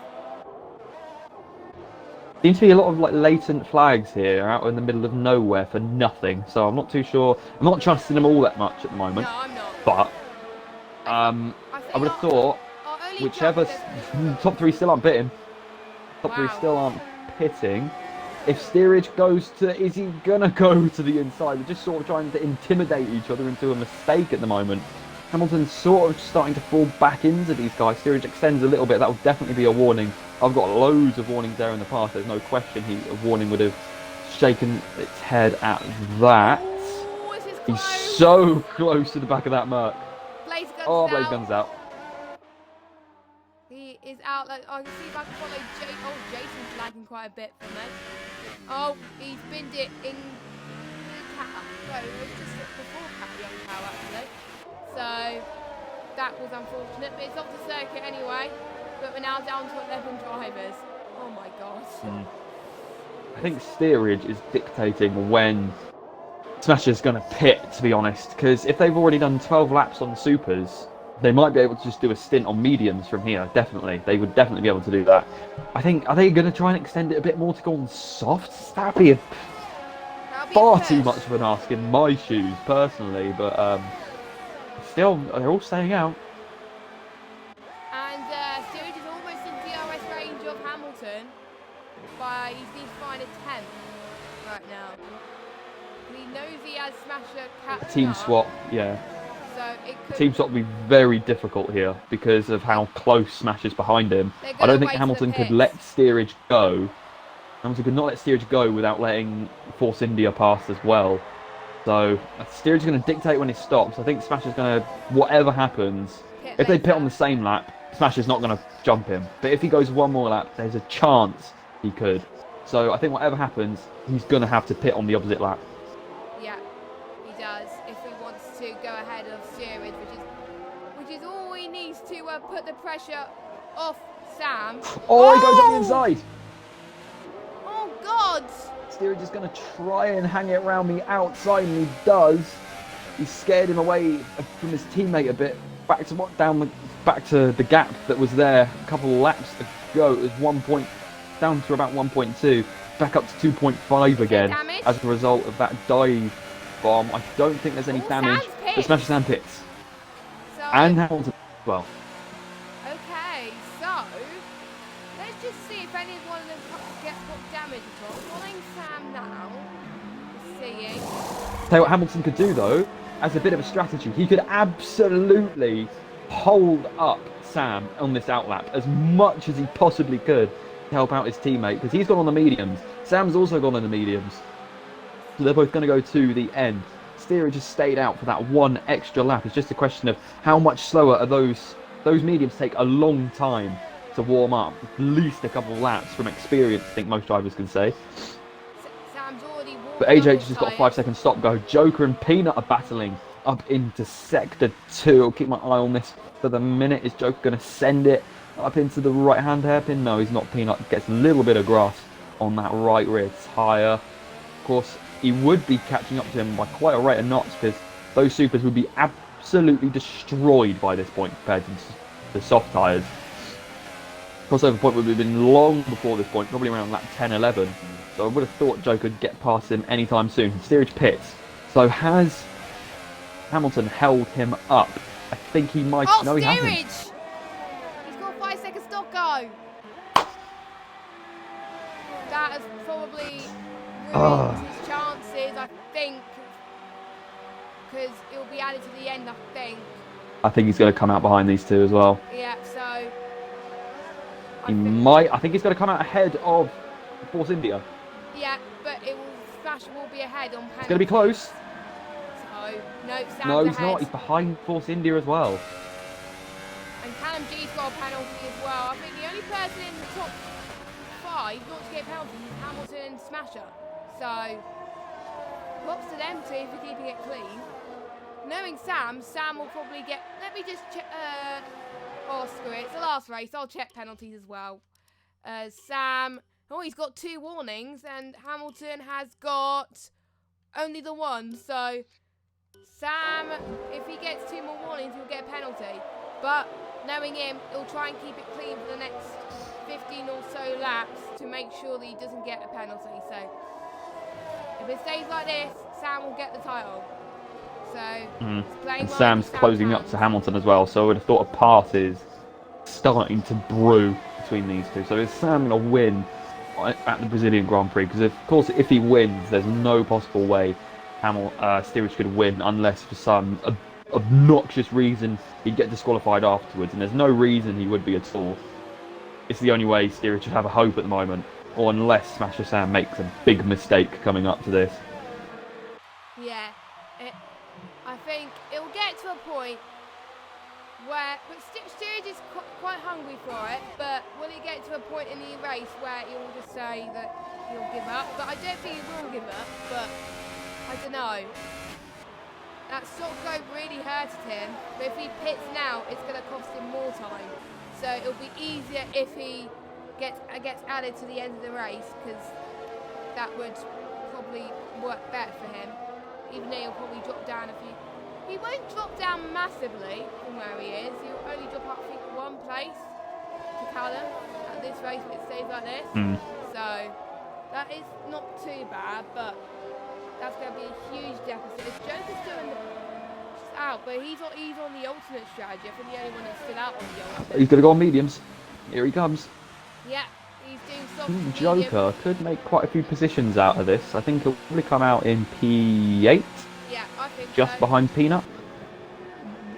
Seems to be a lot of like latent flags here out in the middle of nowhere for nothing. So I'm not too sure. I'm not trusting them all that much at the moment. No, I'm not. But I would have thought whichever top three still aren't pitting. Top three still aren't pitting. If steerage goes to, is he gonna go to the inside? We're just sort of trying to intimidate each other into a mistake at the moment. Hamilton's sort of starting to fall back into these guys. Steerage extends a little bit. That will definitely be a warning. I've got loads of warnings there in the past. There's no question a warning would have shaken its head at that. Ooh, he's so close to the back of that Merc. Blaze gun's Blaze gun's out. He is out. I can see if I can follow Jay. Oh, Jason's lagging quite a bit for me. Oh, he's binned it in the cat. No, it was just before young cow actually. So that was unfortunate, but it's off the circuit anyway. But we're now down to 11 drivers. Oh my gosh. I think steerage is dictating when Smasher's going to pit, to be honest, because if they've already done 12 laps on supers, they might be able to just do a stint on mediums from here. Definitely, they would definitely be able to do that. I think, are they going to try and extend it a bit more to go on softs? That'd be far too much of an ask in my shoes, personally. But still, they're all staying out. And steerage is almost in DRS range of Hamilton. He needs to find a 10th right now. He knows he has Smasher catch Team swap, yeah. So it could... Team swap will be very difficult here because of how close Smasher's behind him. I don't think Hamilton could let steerage go. Hamilton could not let steerage go without letting Force India pass as well. So steerage is going to dictate when it stops. I think Smasher's going to, whatever happens, if they pit on the same lap, Smasher's not going to jump him. But if he goes one more lap, there's a chance he could. So I think whatever happens, he's going to have to pit on the opposite lap. Yeah, he does. If he wants to go ahead of steerage, which is all he needs to put the pressure off Sam. Oh, he goes up the inside. Oh God! Steerage is going to try and hang it around the outside, and he does. He scared him away from his teammate a bit. Back to the gap that was there a couple of laps ago. It was 1 point down to about 1.2, back up to 2.5 again as a result of that dive bomb. I don't think there's any damage, but Smasher Sam pits. So, and Hamilton as well. Okay, so let's just see if any one of them gets got damage at all. Following Sam now, seeing. Tell you what Hamilton could do though, as a bit of a strategy, he could absolutely hold up Sam on this outlap as much as he possibly could to help out his teammate, because he's gone on the mediums. Sam's also gone on the mediums. So they're both going to go to the end. Steerage has stayed out for that one extra lap. It's just a question of how much slower are those mediums take a long time to warm up. At least a couple of laps from experience, I think most drivers can say. Sam's already warmed But AJ's just got a 5-second stop go. Joker and Peanut are battling up into Sector 2. I'll keep my eye on this for the minute. Is Joker going to send it up into the right-hand hairpin? No, he's not. Peanut gets a little bit of grass on that right rear tyre. Of course, he would be catching up to him by quite a rate of knots, because those supers would be absolutely destroyed by this point compared to the soft tyres. Crossover point would have been long before this point, probably around lap 10, 11. So I would have thought Joe could get past him anytime soon. Steerage pits. So has Hamilton held him up? I think he might. Oh, no, he steerage! hasn't. He's got a 5-second stop go. That has probably ruined his chances, I think, because it will be added to the end, I think. I think he's going to come out behind these two as well. Yeah, so... I think he's going to come out ahead of Force India. Yeah, but Smash will be ahead on penalty. It's going to be close. So, no, Sam's No, he's ahead. not. He's behind Force India as well. And Callum G's got a penalty as well. I think the only person in the top 5 not to get penalties is Hamilton and Smasher. So, props to them two for keeping it clean. knowing Sam will probably get... Let me just check... oh, screw it. It's the last race. I'll check penalties as well. Sam... Oh, he's got 2 warnings, and Hamilton has got only the 1. So, Sam, if he gets 2 more warnings, he'll get a penalty. But, knowing him, he'll try and keep it clean for the next 15 or so laps to make sure that he doesn't get a penalty. So, if it stays like this, Sam will get the title. So, he's playing well. Sam's closing up to Hamilton as well, so I would have thought a pass is starting to brew between these two. So, is Sam going to win at the Brazilian Grand Prix? Because, of course, if he wins, there's no possible way Steerage could win unless for some obnoxious reason he'd get disqualified afterwards, and there's no reason he would be at all. It's the only way Steerage should have a hope at the moment, or unless Smasher Sam makes a big mistake coming up to this. Yeah, I think it'll get to a point where, but Steerage is quite hungry for it, but will he get to a point in the race where he'll just say that he'll give up? But I don't think he will give up, but I don't know. That sort of go really hurted him, but if he pits now, it's going to cost him more time. So it'll be easier if he gets added to the end of the race, because that would probably work better for him, even though he'll probably drop down a few. He won't drop down massively from where he is. He'll only drop up, I think, 1 place to Callum at this race if it stays like this. So that is not too bad, but that's going to be a huge deficit. If Joker's doing out, but he's on the alternate strategy. I think the only one that's still out on the alternate. He's going to go on mediums. Here he comes. Yeah, he's doing soft Joker could make quite a few positions out of this. I think he'll probably come out in P8. Yeah, I think just so. Behind Peanut.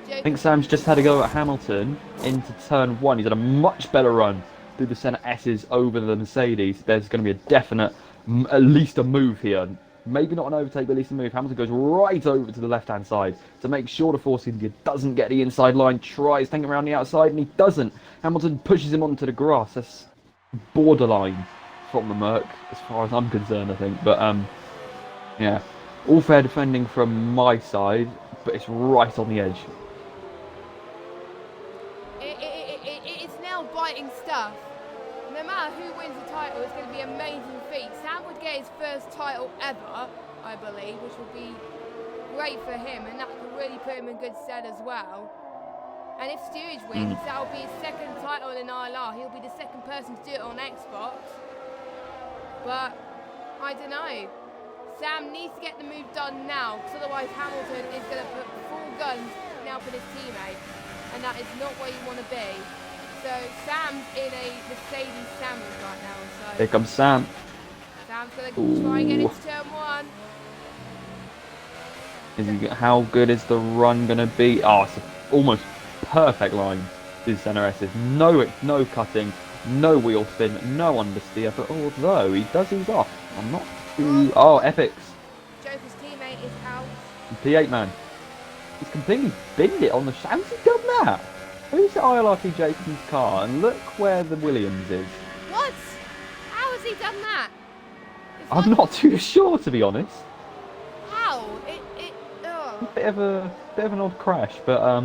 Joker. I think Sam's just had a go at Hamilton into turn 1. He's had a much better run through the centre S's over the Mercedes. There's going to be a definite, at least a move here. Maybe not an overtake, but at least a move. Hamilton goes right over to the left-hand side to make sure the Force India doesn't get the inside line. Tries taking around the outside, and he doesn't. Hamilton pushes him onto the grass. That's borderline from the Merc, as far as I'm concerned, I think. But, yeah. All fair defending from my side, but it's right on the edge. It's nail-biting stuff. No matter who wins the title, it's going to be an amazing feat. Sam would get his first title ever, I believe, which would be great for him, and that could really put him in good stead as well. And if Steerage wins, that'll be his 2nd title in ILR. He'll be the 2nd person to do it on Xbox. But, I don't know. Sam needs to get the move done now, because otherwise Hamilton is going to put full guns now for his teammate. And that is not where you want to be. So Sam's in a Mercedes sandwich right now. So Here comes Sam. Sam's going to try and get into turn 1. How good is the run going to be? Oh, it's an almost perfect line to the centre S. No cutting, no wheel spin, no understeer. But although he does ease off, I'm not too... Oh, epics. Joker's teammate is out. P8 man. He's completely binned it on the... How's he done that? Who's the ILR3 Jason's car? And look where the Williams is. What? How has he done that? I'm not too sure, to be honest. How? Bit of an odd crash, but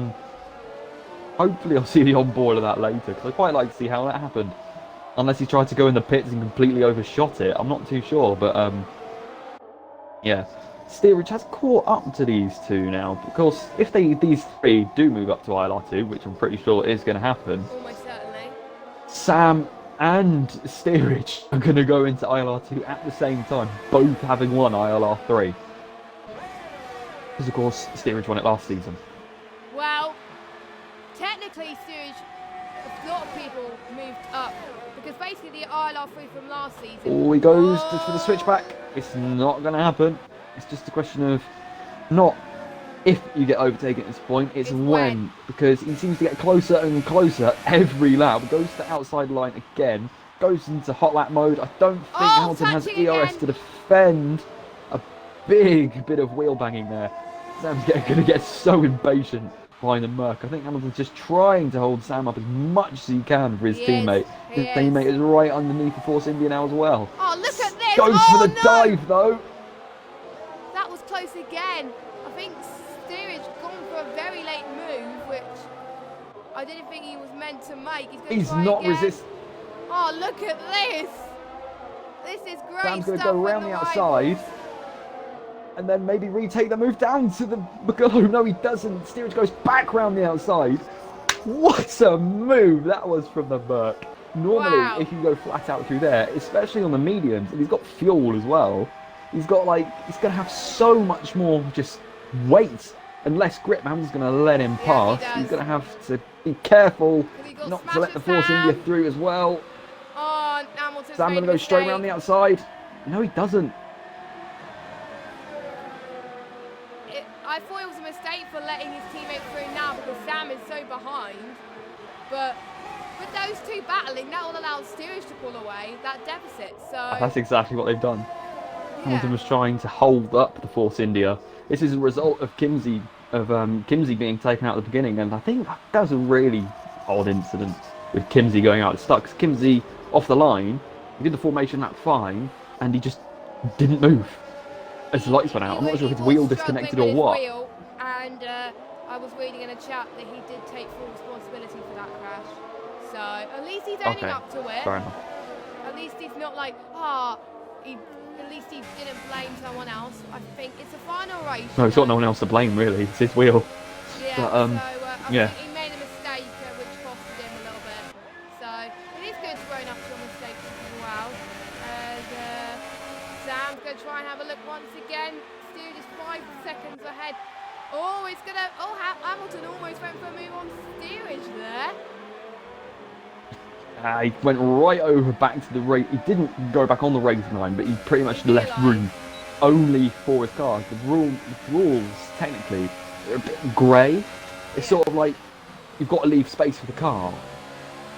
hopefully I'll see the on-board of that later, because I'd quite like to see how that happened. Unless he tried to go in the pits and completely overshot it. I'm not too sure, but yeah. Steerage has caught up to these two now. Of course, if these 3 do move up to ILR2, which I'm pretty sure is going to happen, almost certainly, Sam and Steerage are going to go into ILR2 at the same time, both having won ILR3. Because, of course, Steerage won it last season. Well, technically, Steerage, a lot of people moved up. Because basically, the ILR3 from last season... Oh, he goes just for the switchback. It's not going to happen. It's just a question of not if you get overtaken at this point, it's when. Because he seems to get closer and closer every lap. Goes to the outside line again. Goes into hot lap mode. I don't think Hamilton has ERS to defend. A big bit of wheel banging there. Sam's going to get so impatient behind the Merc. I think Hamilton's just trying to hold Sam up as much as he can for his teammate. His teammate is right underneath the Force India now as well. Oh, look at this! Goes for the dive though. That was close again. I think Steerage I didn't think he was meant to make. He's try not again. resist. Oh, look at this. This is great Sam's going to stuff go around from the rivals. outside. And then maybe retake the move down to the... Oh, no, he doesn't. Steerage goes back round the outside. What a move that was from the Burke. Normally, Wow. if you go flat out through there, especially on the mediums, and he's got fuel as well, he's got he's going to have so much more just weight and less grip. Hamilton's going to let him pass. He He's going to have to be careful not to let the Force Sam. India through as well. Oh, Hamilton's Sam made going a to go straight mistake. around the outside. No, he doesn't. I thought it was a mistake for letting his teammate through now because Sam is so behind. But with those two battling, that will allow Steerage to pull away that deficit. So That's exactly what they've done. yeah. Hamilton was trying to hold up the Force India. This is a result of Kimsey being taken out at the beginning, and I think that was a really odd incident with Kimsey going out. It stuck. Kimsey off the line, he did the formation lap fine, and he just didn't move as the lights went out. I'm not sure if his wheel disconnected or what. And I was reading in a chat that he did take full responsibility for that crash. So at least he's owning up to it. Fair enough. At least he's not like, at least he didn't blame someone else. I think it's a final race. No, he's got no one else to blame really. It's his wheel. Yeah, But, I yeah. think he made a mistake which costed him a little bit. So it is good to own up to your mistakes as well. And Sam's going to try and have a look once again. Steerage is 5 seconds ahead. Oh, it's going to... Oh, Hamilton almost went for a move on Steerage there. He went right over back to the race. He didn't go back on the racing line, but he pretty much left room only for his cars. The rules, technically, are a bit grey. It's sort of like you've got to leave space for the car,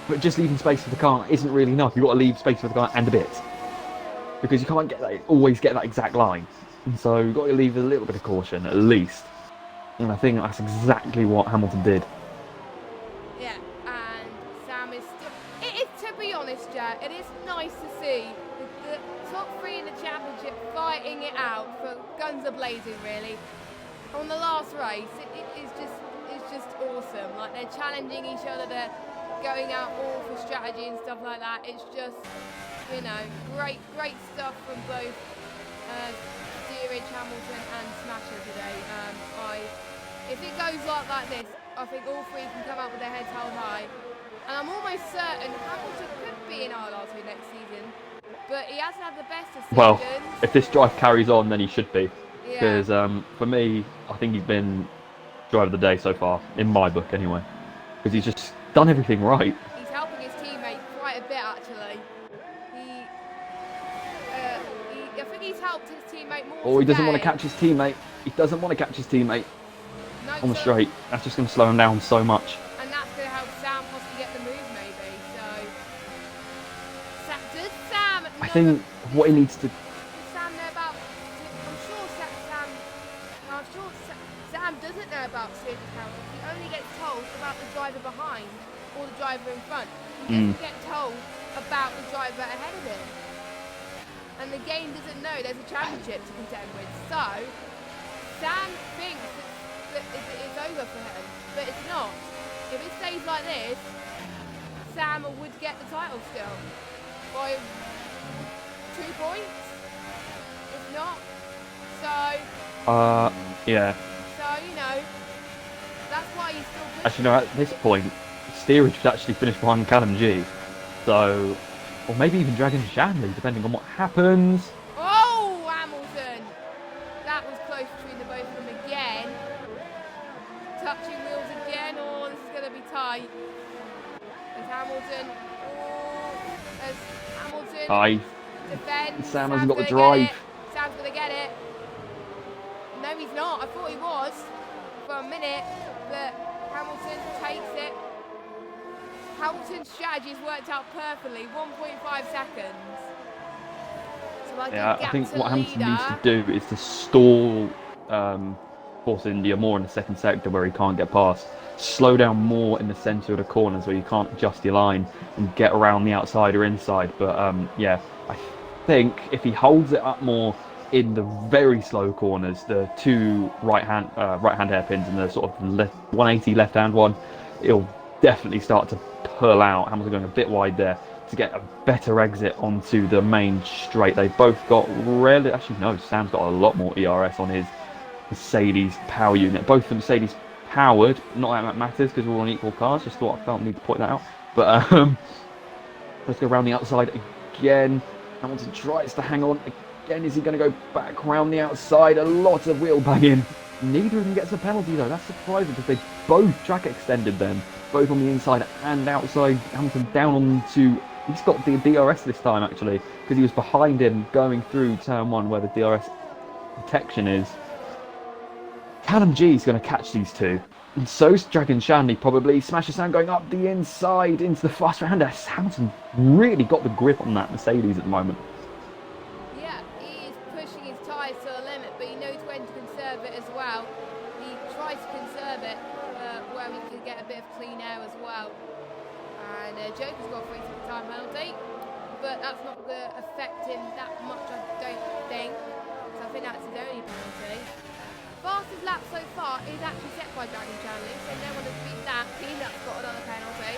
but just leaving space for the car isn't really enough. You've got to leave space for the car and a bit, because you can't always get that exact line. And so you've got to leave a little bit of caution at least. And I think that's exactly what Hamilton did. Yeah, and Sam is still... It is, to be honest, Jack, it is nice to see the top three in the championship fighting it out for guns a-blazing, really. On the last race, it's just awesome. Like, they're challenging each other, they're going out all for strategy and stuff like that. It's just, you know, great stuff from both Steerage, Hamilton and Smasher today. If it goes like this, I think all three can come out with their heads held high. And I'm almost certain Hamilton could be in ILR3 next season, but he hasn't had the best of seasons. Well, if this drive carries on, then he should be. Yeah. Because for me, I think he's been driver of the day so far, in my book anyway. Because he's just done everything right. He's helping his teammate quite a bit, actually. I think he's helped his teammate more. Oh, he doesn't today. want to catch his teammate. He doesn't want to catch his teammate No, on the so- straight. That's just going to slow him down so much. And that's going to help Sam possibly get the move, maybe. So, does Sam? I think what he needs to... Does Sam know about? I'm sure Sam doesn't know about Steerage's penalties. He only gets told about the driver behind or the driver in front. He doesn't get told about the driver ahead of him. And the game doesn't know there's a championship to contend with. So, Sam thinks that it's over for him, but it's not. If it stays like this, Sam would get the title still by 2 points, if not. So, yeah. so you know, that's why he's still pushing. Actually, no, at this point, Steerage would actually finish behind Callum G. So, or maybe even Dragon Shanley, depending on what happens. Oh, Hamilton! That was close between the both of them again. Touching wheels again. Oh, this is going to be tight. There's Hamilton. Oh, there's Hamilton. Aye. Defend. Sam hasn't got the gonna drive. get it. Sam's going to get it. No, he's not. I thought he was for a minute, but Hamilton takes it. Hamilton's strategy has worked out perfectly. 1.5 seconds. So I think what Hamilton needs to do is to stall Force India more in the second sector where he can't get past. Slow down more in the centre of the corners where you can't adjust your line and get around the outside or inside. But yeah, I think if he holds it up more in the very slow corners, the two right hand hairpins and the sort of 180 left hand one, he'll definitely start to pull out. Hamilton going a bit wide there to get a better exit onto the main straight. They both got really, actually no, Sam's got a lot more ERS on his Mercedes power unit. Both the Mercedes powered, not that matters because we're all on equal cars. Just thought I felt need to point that out. But let's go around the outside again. Hamilton tries to hang on again. Is he going to go back around the outside? A lot of wheel bagging. Neither of them gets a penalty though. That's surprising because they both track extended them, both on the inside and outside. Hamilton down onto. He's got the DRS this time actually because he was behind him going through turn 1 where the DRS protection is. Callum G is going to catch these two. And so's Dragon Shanley probably. Smasher Sam going up the inside into the fast right-hander. Hamilton really got the grip on that Mercedes at the moment. Yeah, he is pushing his tyres to the limit, but he knows when to conserve it as well. He tries to conserve it where he can get a bit of clean air as well. And Joker's got a 3-second time penalty, but that's not going to affect him that much, I don't think. So I think that's his only penalty. Fastest lap so far is actually set by Dragon Shanley, so no one has beat that. Peanut's got another penalty.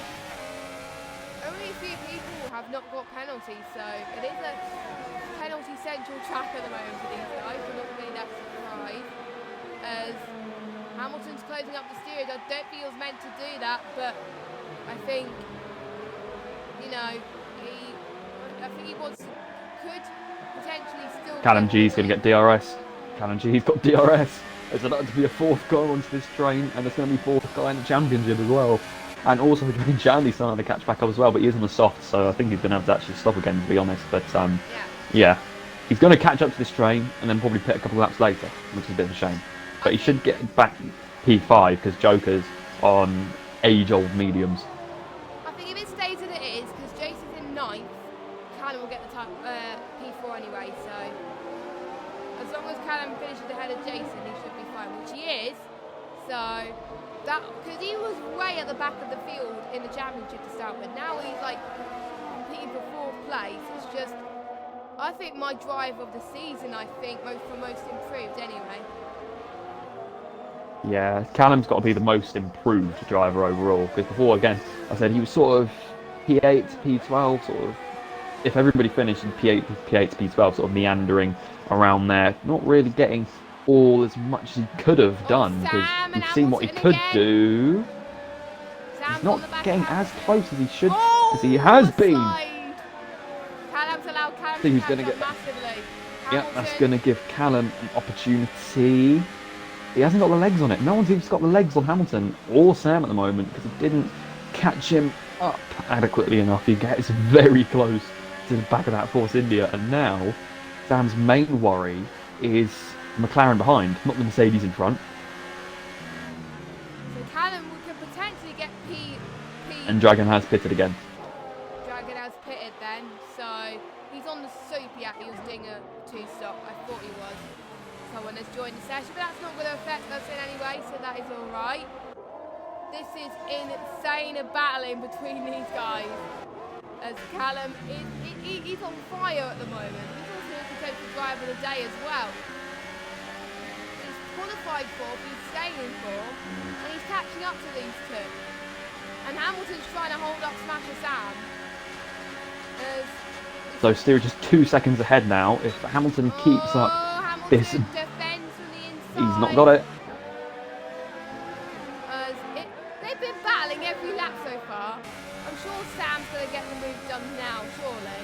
Only a few people have not got penalties, so it is a penalty central track at the moment for these guys. I'm not really that surprised. As Hamilton's closing up the steerage, I don't think he was meant to do that, but I think, you know, he could potentially still. Callum G's going to get DRS. Callum G's got DRS. There's about to be a 4th car onto this train, and there's going to be 4th car in the championship as well. And also, Dragon Shanley's starting to catch back up as well, but he is on the soft, so I think he's going to have to actually stop again, to be honest. But yeah, he's going to catch up to this train and then probably pit a couple of laps later, which is a bit of a shame. But he should get back P5 because Joker's on age-old mediums. I think if it stays as it is, because Jason's in 9th, Callum will get the P4 anyway, so as long as Callum finishes ahead of Jason, he should be fine, which he is. So that, because he was way at the back of the field in the championship to start with. Now he's like competing for 4th place. It's just, I think my drive of the season, I think, most improved anyway. Yeah, Callum's got to be the most improved driver overall. Because before, again, I said he was sort of P8, P12, sort of. If everybody finished in P8, P12, sort of meandering around there, not really getting all as much as he could have done. Because we've seen what he could do. He's not getting as close as he should, as he has been. Callum's allowed Callum He's going to get massively. Yeah, that's going to give Callum an opportunity. He hasn't got the legs on it. No one's even got the legs on Hamilton or Sam at the moment because he didn't catch him up adequately enough. He gets very close to the back of that Force India, and now Sam's main worry is McLaren behind, not the Mercedes in front. So Callum could potentially get P. And Dragon has pitted again. Dragon has pitted then, so he's on the soup. Yeah, he was doing a 2-stop. I thought he was. Someone has joined the session, but that's not going to affect us in any way, so that is all right. This is insane a battling between these guys. As Callum he's on fire at the moment. He's also a potential driver of the day as well. He's qualified 4th, he's staying in 4th, and he's catching up to these two. And Hamilton's trying to hold up Smasher Sam. So steerage is 2 seconds ahead now. If Hamilton keeps up this, he's not got it. They've been battling every lap so far. I'm sure Sam's going to get the move done now, surely.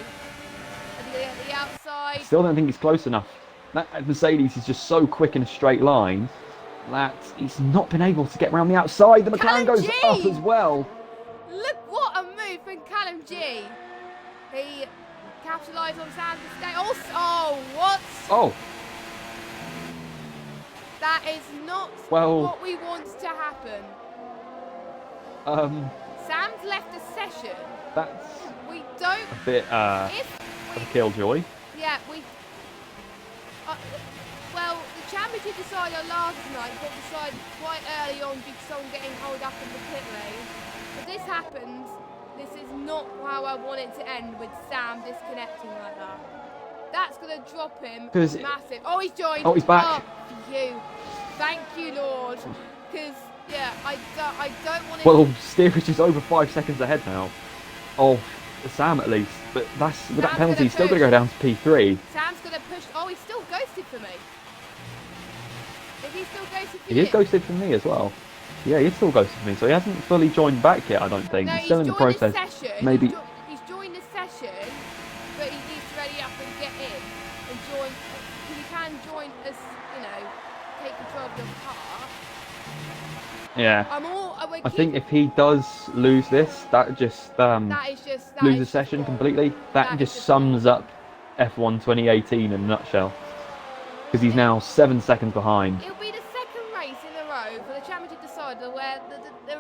And he get the outside. Still don't think he's close enough. That Mercedes is just so quick in a straight line that he's not been able to get around the outside. The McLaren goes up as well. Look what a move from Callum G. He capitalised on Sam's mistake. Oh, what? Oh. That is not what we want to happen. Sam's left the session. That's we don't a bit of a killjoy. Yeah, well, the championship decider last night got decided quite early on due to someone getting held up in the pit lane. If this happens, this is not how I want it to end, with Sam disconnecting like that. That's going to drop him massive. Oh, he's joined. Oh, he's back. Oh, phew. Thank you, Lord. Because Yeah, I don't want to. Well, Steerage is over 5 seconds ahead now of Sam at least, but that's with that Sam's penalty, gonna he's still going push. to go down to P3. Sam's gonna push. Oh, he's still ghosted for me. Is he still ghosted for He you? is ghosted from me as well. Yeah, he's still ghosted from me, so he hasn't fully joined back yet, I don't think. No, He's still in the joined process. the session. Maybe. He's joined the session, but he needs to ready up and get in and join. Because he can join as, you know, take control of your car. Yeah. I think if he does lose this, that just lose the session completely. That just sums up F1 2018 in a nutshell. Because he's now 7 seconds behind. It'll be the second race in a row for the championship decider where the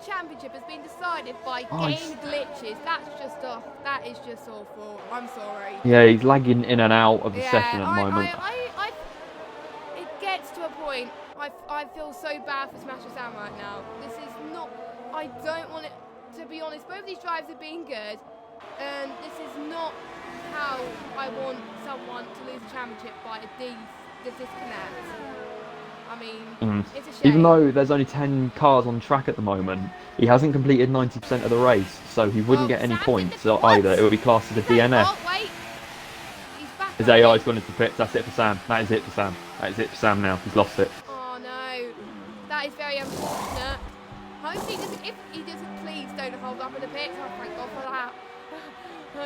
championship has been decided by game glitches. That is just awful. I'm sorry. Yeah, he's lagging in and out of the session at the moment. It gets to a point. I feel so bad for Smasher Sam right now. This is not. I don't want it. To be honest, both these drives have been good, and this is not how I want someone to lose a championship by a disconnect. I mean, it's a shame. Even though there's only 10 cars on track at the moment, he hasn't completed 90% of the race, so he wouldn't get any points either. It would be classed as a DNF. Oh, wait. He's back. His AI's gone into pits. That's it for Sam. That is it for Sam. That is it for Sam now. He's lost it. Oh no, that is very unfortunate. Hopefully, if he doesn't, please don't hold up in the pits. Oh, thank God for that.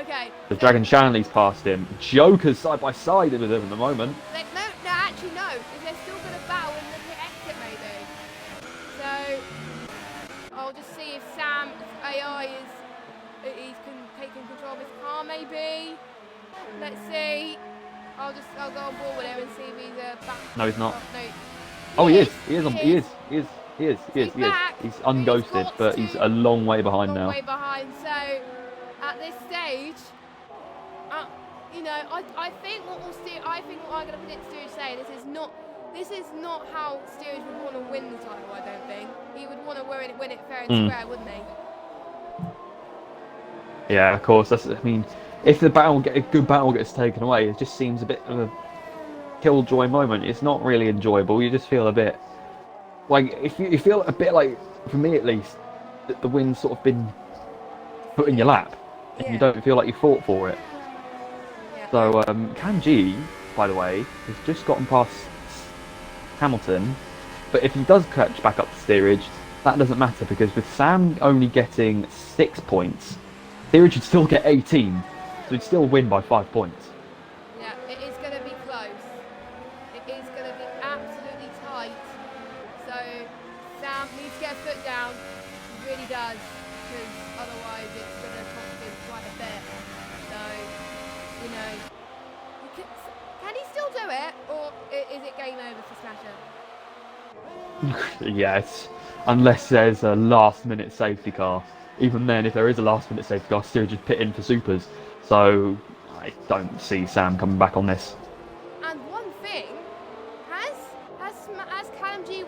Okay. The Dragon Shanley's passed him. Joker's side by side with him at the moment. No, actually no. They're still going to battle in the pit exit maybe. So I'll just see if Sam's AI he's taking control of his car maybe. Let's see. I'll go on board with him and see if he's back. No, he's not. No. Oh, he is. He is. He's unghosted, but he's a long way behind now. Way behind. So at this stage, you know, I think what I'm going to predict Steerage say. This is not how Steerage would want to win the title. I don't think he would want to win it fair and square, wouldn't he? Yeah, of course. I mean, if a good battle gets taken away, it just seems a bit of a killjoy moment. It's not really enjoyable. You just feel a bit like, if you feel a bit like, for me at least, that the win's sort of been put in your lap, and you don't feel like you fought for it. Yeah. So Cam G, by the way, has just gotten past Hamilton, but if he does catch back up to Steerage, that doesn't matter, because with Sam only getting 6 points, Steerage would still get 18, so he'd still win by 5 points. Yeah, it is going to be close. It is going to be absolutely tight. So Sam needs to get a foot down. He really does, because otherwise it's going to cost him quite a bit. So, you know, can he still do it, or is it game over for Smasher? Yes, unless there's a last-minute safety car. Even then, if there is a last-minute safety car, Steerage would pit in for supers. So I don't see Sam coming back on this. And one thing, has Callum G...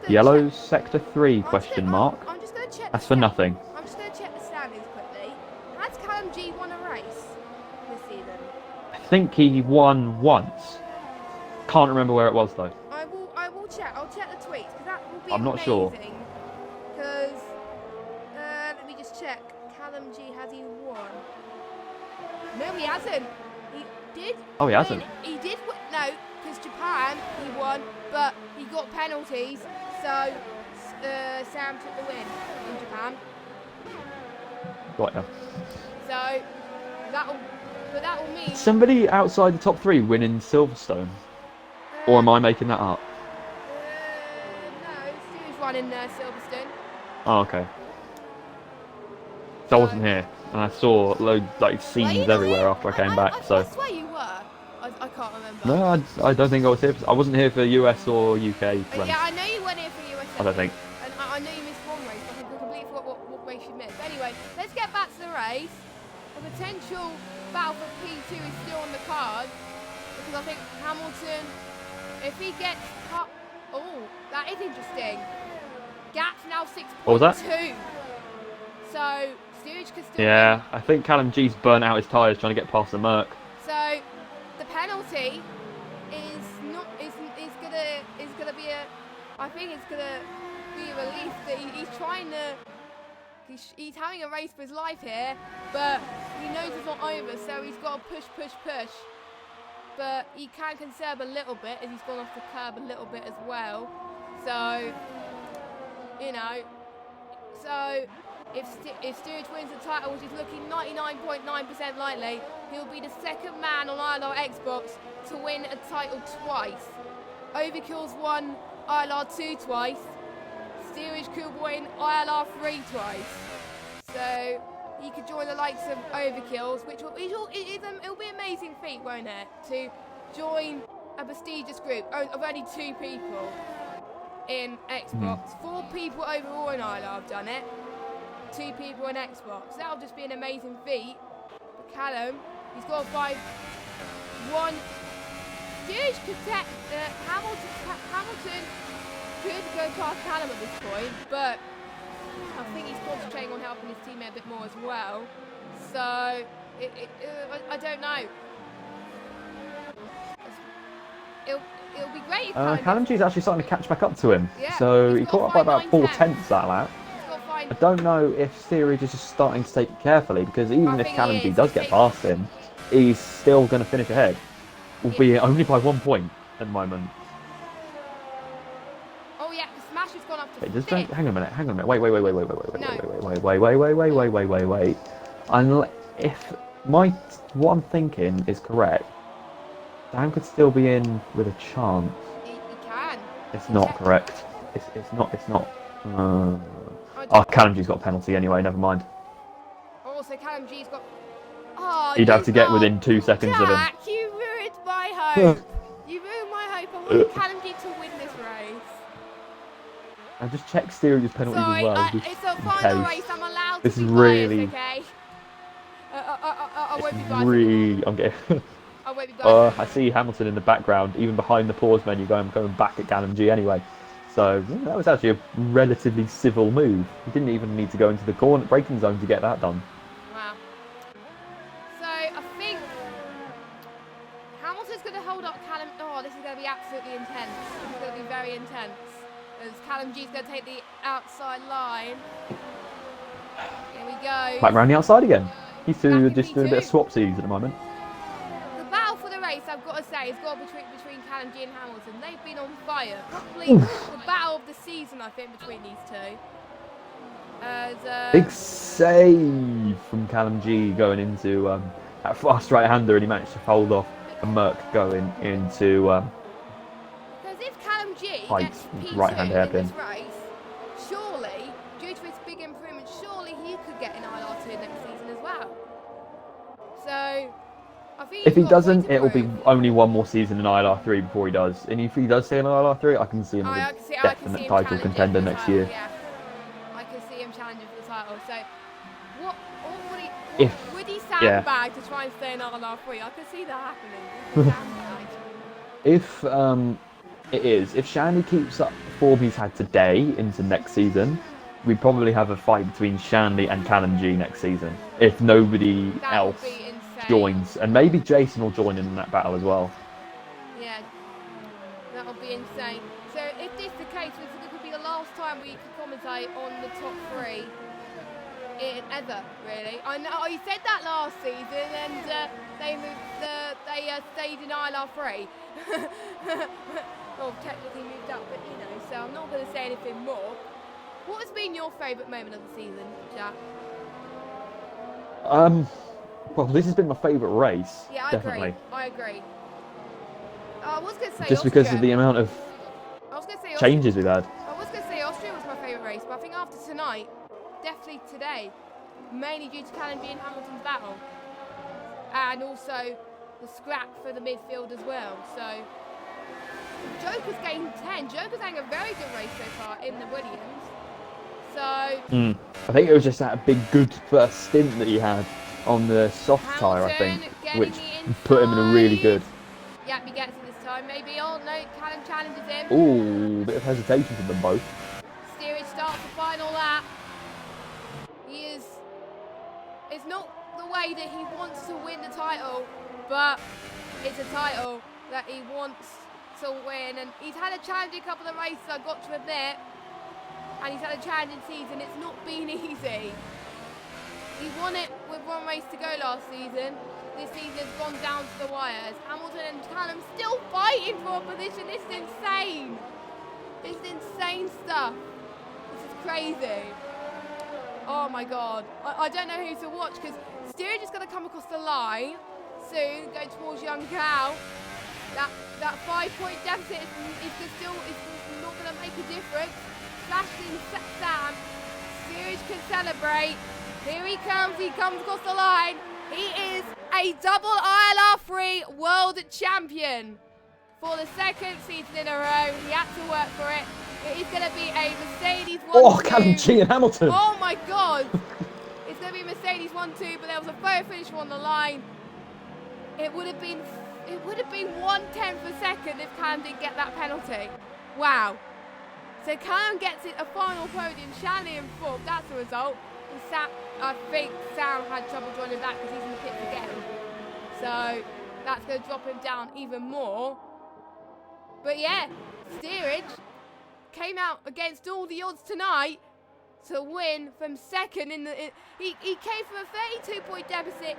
Yellow sector 3 question mark. I'm just going to check. That's for nothing. I'm just going to check the standings quickly. Has Callum G won a race this season? I think he won once. Can't remember where it was though. I will check. I'll check the tweets, because that will be I'm not sure. Because let me just check. Callum G, has he won? No, he hasn't. He did. Oh, he hasn't. He did. No, because Japan he won, but he got penalties, so Sam took the win in Japan. Got ya. So that will mean Somebody outside the top 3 win in Silverstone, or am I making that up? No, Stu's won in Silverstone. Oh, okay. So I wasn't here, and I saw scenes everywhere after I came back. So I swear you were. I can't remember. No, I don't think I was here. I wasn't here for US or UK runs. Yeah, I know you went here for US. I don't think. And I know you missed one race, but I completely forgot what race you missed. Anyway, let's get back to the race. The potential battle for P2 is still on the card, because I think Hamilton, if he gets cut... Oh, that is interesting. Gap's now 6.2. What was that? So Steerage could still win. I think Callum G's burnt out his tyres trying to get past the Merc. So the penalty is gonna be a... I think it's gonna... be a relief that he's trying to. He's having a race for his life here, but he knows it's not over, so he's got to push. But he can conserve a little bit as he's gone off the curb a little bit as well. So, you know, if Steerage wins the title, which is looking 99.9% likely, he'll be the second man on ILR Xbox to win a title twice. Overkill's won ILR2 twice. Steerage could win ILR3 twice. So he could join the likes of Overkills, which it'll be an amazing feat, won't it? To join a prestigious group of only 2 people in Xbox. 4 people overall in ILR have done it. 2 people in Xbox. That'll just be an amazing feat. But Callum, he's got to find 1. Steerage could Hamilton could go past Callum at this point, but I think he's concentrating on helping his teammate a bit more as well. So I don't know. It'll be great. Callum G's actually starting to catch back up to him. Yeah, So he caught up by about 4/10 that lap. I Find, don't know if Steerage is just starting to take it carefully, because even if think Callum he G is. does get past him, he's still going to finish ahead, albeit only by 1 point at the moment. oh yeah, the Smash has gone up to Wait, just 5th. hang on a minute. Wait. If what I'm thinking is correct, Dan could still be in with a chance. He can. It's not correct. It's not. Callum G's got a penalty anyway. Never mind. Also, Callum G's got. Oh, He'd have to get within 2 seconds of him. Jack, you ruined my hope. You ruined my hope. I wanted Callum G to win this race. I just checked Steerage's penalties Sorry, as well. Just it's a in final case. race. I'm allowed This to be is really- biased, okay? I won't be biased. I'm getting. I won't be biased. I see Hamilton in the background, even behind the pause menu, going back at Callum G anyway. So that was actually a relatively civil move. He didn't even need to go into the corner braking zone to get that done. Wow. So I think Hamilton's going to hold up Callum. Oh, this is going to be absolutely intense. This is going to be very intense. As Callum G's going to take the outside line. Here we go. Back around the outside again. He's Back in just doing a bit of P2. swapsies at the moment. The battle for the race, I've got to say, has gone between Callum G and Hamilton. They've been on fire. Probably the battle of the season, I think, between these two. Big save from Callum G going into that fast right-hander, and he managed to fold off a Merc going into Because if Callum G Height, gets P2 right-hand in hairpin. this race, surely, due to his big improvement, surely he could get an ILR2 next season as well. So, I think if he he's got a doesn't, point to it'll be prove. only 1 more season in ILR3 before he does. And if he does stay in ILR3, I can see him as I a can see definite him title challenging contender for the next title, year. Yeah. I can see him challenging for the title. So, what would he yeah. sandbag to try and stay in ILR3? I can see that happening. Sandbag. If Shandy keeps up the form he's had today into next season, we probably have a fight between Shandy and Callum G next season. If nobody That else would be insane. joins, and maybe Jason will join in that battle as well. Yeah, that would be insane. So if this is the case, this could be the last time we can commentate on the top 3 in ever, really. I know you said that last season, and they stayed in ILR3. Well, technically moved up, but you know. So I'm not going to say anything more. What has been your favourite moment of the season, Jack? Well, this has been my favourite race. Yeah, I definitely. agree. I agree. I was going to say Just because of the amount of I was going to say changes we've had. I was going to say Austria was my favourite race, but I think after tonight, definitely today, mainly due to Callum G and Hamilton's battle, and also the scrap for the midfield as well. So Joker's gained 10. Joker's having a very good race so far in the Williams. So I think it was just that big good first stint that he had on the soft tyre, I think, getting which the put him in a really good. Yep, he gets it this time. Maybe. Oh no, Callum challenges him. Ooh, bit of hesitation from them both. Steerage starts the final lap. It's not the way that he wants to win the title, but it's a title that he wants to win. And he's had a challenging couple of races, I've got to admit. and he's had a challenging season. It's not been easy. He won it with one race to go last season. This season has gone down to the wires. Hamilton and Callum still fighting for a position. This is insane. This is insane stuff. This is crazy. Oh my God. I don't know who to watch because Steerage is going to come across the line soon, go towards Young Cal. That 5-point deficit is not going to make a difference. Flashing Sam. Steerage can celebrate. Here he comes across the line. He is a double ILR3 world champion for the second season in a row. He had to work for it. It is going to be a Mercedes 1-2. Oh, Callum G and Hamilton. Oh my God. It's going to be Mercedes 1-2, but there was a photo finish on the line. It would have been 1/10 of a second if Callum didn't get that penalty. Wow. So Callum gets it a final podium, Shanley in fourth. That's the result. And I think Sam had trouble joining back because he's in the pits again. So that's going to drop him down even more. But yeah, Steerage came out against all the odds tonight to win from second he came from a 32-point deficit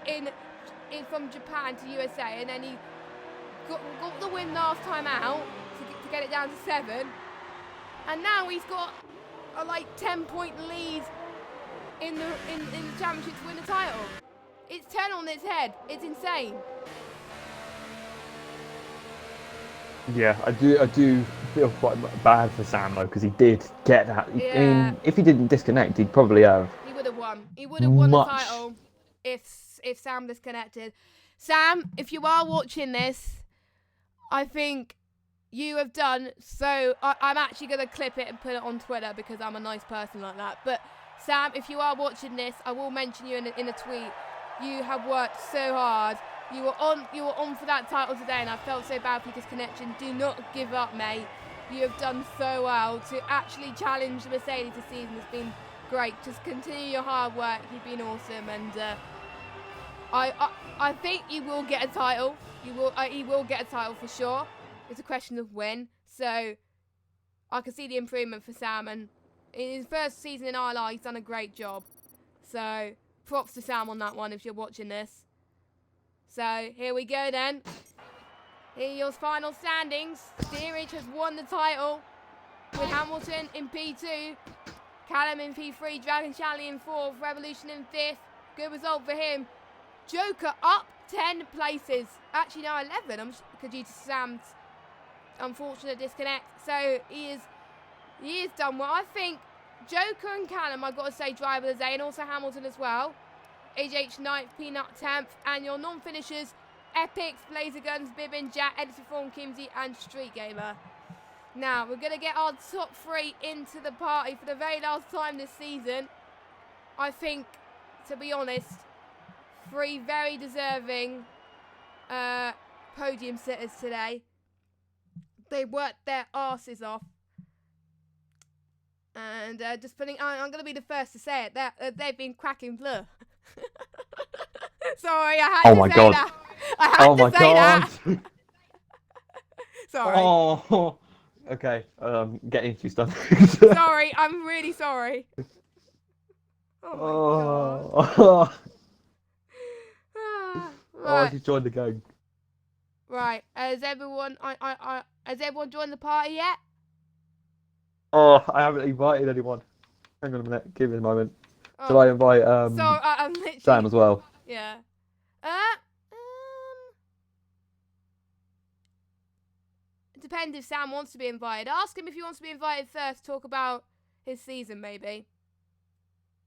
from Japan to USA, and then he got the win last time out to get it down to 7. And now he's got a 10-point lead in the championship to win the title. It's turned on its head. It's insane. Yeah, I do feel quite bad for Sam though, because he did get that. Yeah. I mean, if he didn't disconnect, he'd probably have. He would have won. He would have won the title if Sam disconnected. Sam, if you are watching this, I think you have done so. I'm actually going to clip it and put it on Twitter because I'm a nice person like that. But Sam, if you are watching this, I will mention you in a tweet. You have worked so hard. You were on for that title today, and I felt so bad for your disconnection. Do not give up, mate. You have done so well to actually challenge the Mercedes this season. Has been great. Just continue your hard work. You've been awesome, and I think you will get a title. He will get a title for sure. It's a question of when. So I can see the improvement for Sam, and in his first season in ILR, he's done a great job. So props to Sam on that one if you're watching this. So here we go then. Here are your final standings. Steerage has won the title with Hamilton in P2, Callum in P3, Dragon Shanley in 4th, Revolution in 5th. Good result for him. Joker up 10 places. Actually now 11 due to Sam's unfortunate disconnect. So he is done well. I think Joker and Callum, I've got to say, driver of the day, and also Hamilton as well. AJH 9th, Peanut 10th, and your non-finishers, Epics, Blazer Guns, Bibbin, Jack, Edison Form, Kimsey, and Street Gamer. Now, we're going to get our top 3 into the party for the very last time this season. I think, to be honest, 3 very deserving podium sitters today. They worked their asses off. And just putting, I'm going to be the first to say it, they've been cracking blue. Sorry, I had to say that. I had to say that. Sorry. Oh, okay. Getting too stuff. Sorry, I'm really sorry. Oh my God. Right. You joined the gang. Right. Has everyone joined the party yet? Oh, I haven't invited anyone. Hang on a minute. Give me a moment. Shall I invite I'm literally... Sam as well? Yeah. It depends if Sam wants to be invited. Ask him if he wants to be invited first. Talk about his season, maybe.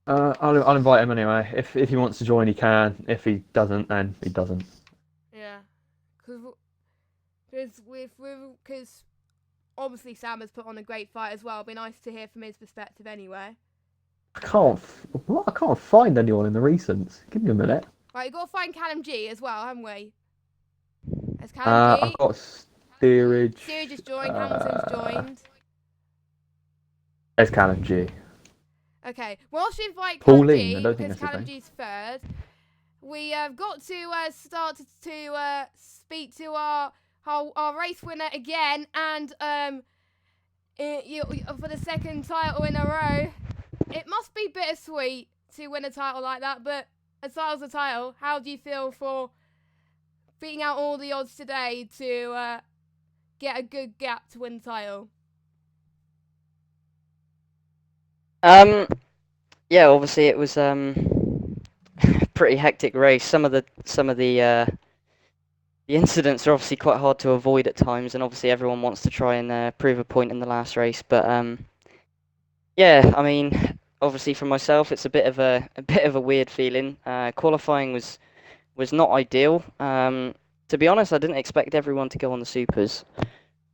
I'll invite him anyway. If he wants to join, he can. If he doesn't, then he doesn't. Yeah. Because obviously Sam has put on a great fight as well. It'd be nice to hear from his perspective anyway. I can't find anyone in the recents. Give me a minute. Right, you've got to find Callum G as well, haven't we? Has Callum G? I've got Steerage. Steerage has joined, Hamilton's joined. There's Callum G. Okay, whilst we invite Callum G, I don't think because that's Callum G's third, we have got to start to speak to our race winner again, and for the second title in a row. It must be bittersweet to win a title like that, but a title's a title. How do you feel for beating out all the odds today to get a good gap to win the title? Yeah, obviously it was pretty hectic race. Some of the the incidents are obviously quite hard to avoid at times, and obviously everyone wants to try and prove a point in the last race. But yeah, I mean, obviously for myself, it's a bit of a weird feeling. Qualifying was not ideal. To be honest, I didn't expect everyone to go on the supers.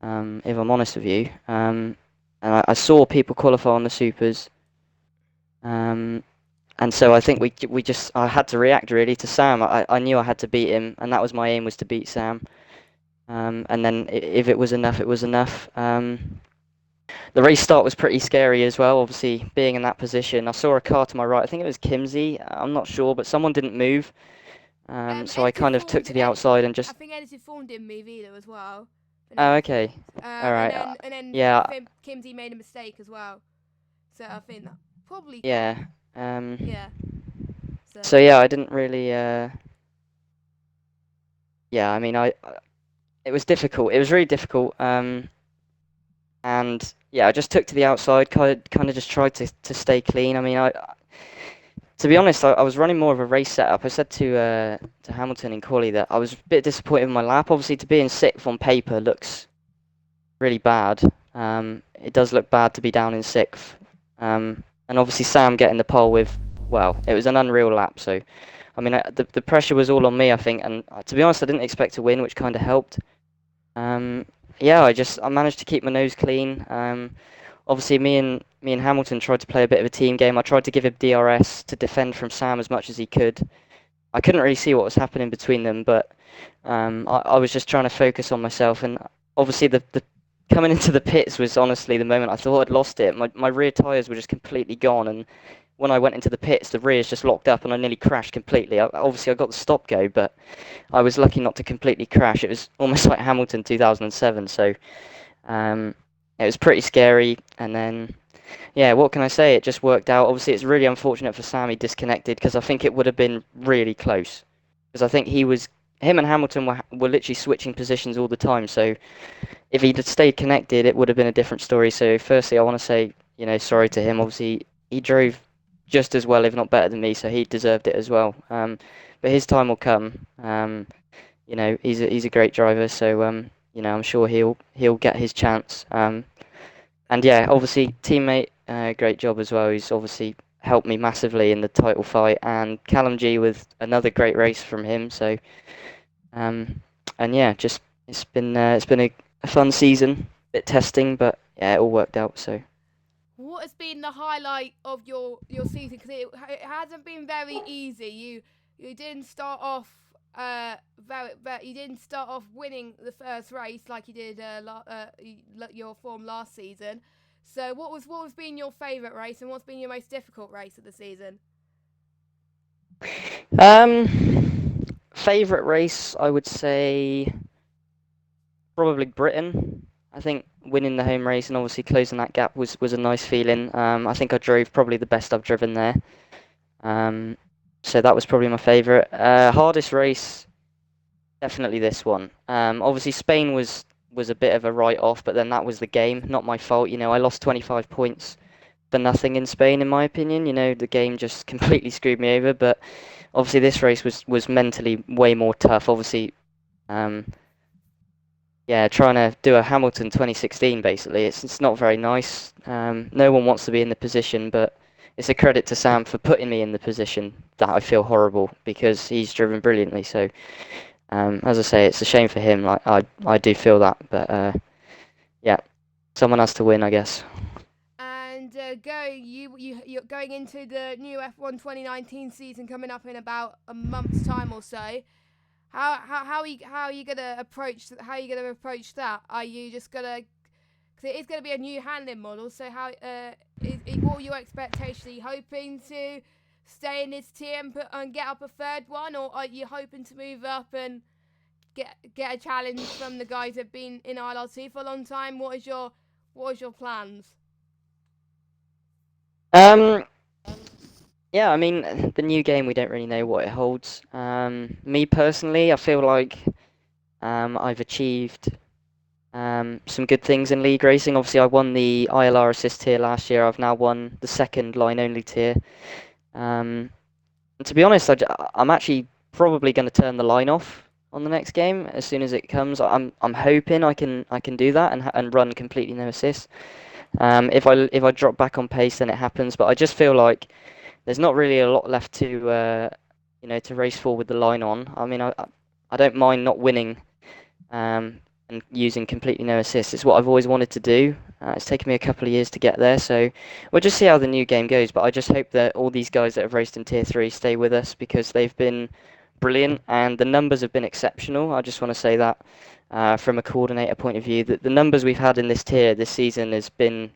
If I'm honest with you, and I saw people qualify on the supers. And so I think I had to react really to Sam. I knew I had to beat him, and that was my aim, was to beat Sam. And then if it was enough, it was enough. The race start was pretty scary as well. Obviously, being in that position, I saw a car to my right. I think it was Kimsey. I'm not sure, but someone didn't move. So I kind of took to the outside and just. I think Edited Form didn't move either as well. Oh, okay. All right. And then yeah. I think Kimsey made a mistake as well. So I think that probably. Yeah. Yeah. So yeah, I didn't really. Yeah, I mean, it was difficult. It was really difficult. And yeah, I just took to the outside, kind of just tried to stay clean. I mean, to be honest, I was running more of a race setup. I said to Hamilton and Corley that I was a bit disappointed with my lap. Obviously, to be in sixth on paper looks really bad. It does look bad to be down in sixth. And obviously Sam getting the pole with, well, it was an unreal lap. So, I mean, the pressure was all on me, I think. And to be honest, I didn't expect to win, which kind of helped. Yeah, I managed to keep my nose clean. Obviously, me and Hamilton tried to play a bit of a team game. I tried to give him DRS to defend from Sam as much as he could. I couldn't really see what was happening between them, but I was just trying to focus on myself. And obviously, the coming into the pits was honestly the moment I thought I'd lost it. My rear tyres were just completely gone, and when I went into the pits, the rears just locked up, and I nearly crashed completely. Obviously, I got the stop go, but I was lucky not to completely crash. It was almost like Hamilton 2007, so it was pretty scary. And then, yeah, what can I say? It just worked out. Obviously, it's really unfortunate for Sam he disconnected, because I think it would have been really close. Because I think him and Hamilton were literally switching positions all the time. So if he'd stayed connected, it would have been a different story. So firstly, I want to say, sorry to him. Obviously, he drove just as well, if not better than me, so he deserved it as well. But his time will come. He's a great driver, so I'm sure he'll get his chance. And yeah, obviously teammate, great job as well. He's obviously helped me massively in the title fight, and Callum G with another great race from him. So, and yeah, just it's been a fun season, bit testing, but yeah, it all worked out. So. What has been the highlight of your season? Because it hasn't been very easy. You didn't start off you didn't start off winning the first race like you did your form last season. So what was been your favourite race, and what's been your most difficult race of the season? Favourite race, I would say probably Britain. I think winning the home race and obviously closing that gap was a nice feeling. I think I drove probably the best I've driven there. So that was probably my favourite. Hardest race, definitely this one. Obviously Spain was a bit of a write-off, but then that was the game, not my fault. I lost 25 points for nothing in Spain, in my opinion. The game just completely screwed me over. But obviously this race was mentally way more tough. Obviously, yeah, trying to do a Hamilton 2016, basically. It's not very nice. No one wants to be in the position, but it's a credit to Sam for putting me in the position that I feel horrible, because he's driven brilliantly. So, as I say, it's a shame for him. Like I do feel that, but yeah, someone has to win, I guess. And you're going into the new F1 2019 season coming up in about a month's time or so. How are you gonna approach that? Are you just gonna, because it is gonna be a new handling model? So what are your expectations? Are you hoping to stay in this tier and get up a third one, or are you hoping to move up and get a challenge from the guys that have been in ILR3 for a long time? What What is your plans? Yeah, I mean, the new game, we don't really know what it holds. Me personally, I feel like I've achieved some good things in league racing. Obviously, I won the ILR assist tier last year. I've now won the second line only tier. And to be honest, I'm actually probably going to turn the line off on the next game as soon as it comes. I'm hoping I can do that and run completely no assists. If I drop back on pace, then it happens. But I just feel like there's not really a lot left to to race for with the line on. I mean, I don't mind not winning and using completely no assists. It's what I've always wanted to do. It's taken me a couple of years to get there, so we'll just see how the new game goes. But I just hope that all these guys that have raced in Tier 3 stay with us because they've been brilliant and the numbers have been exceptional. I just want to say that from a coordinator point of view, that the numbers we've had in this tier this season has been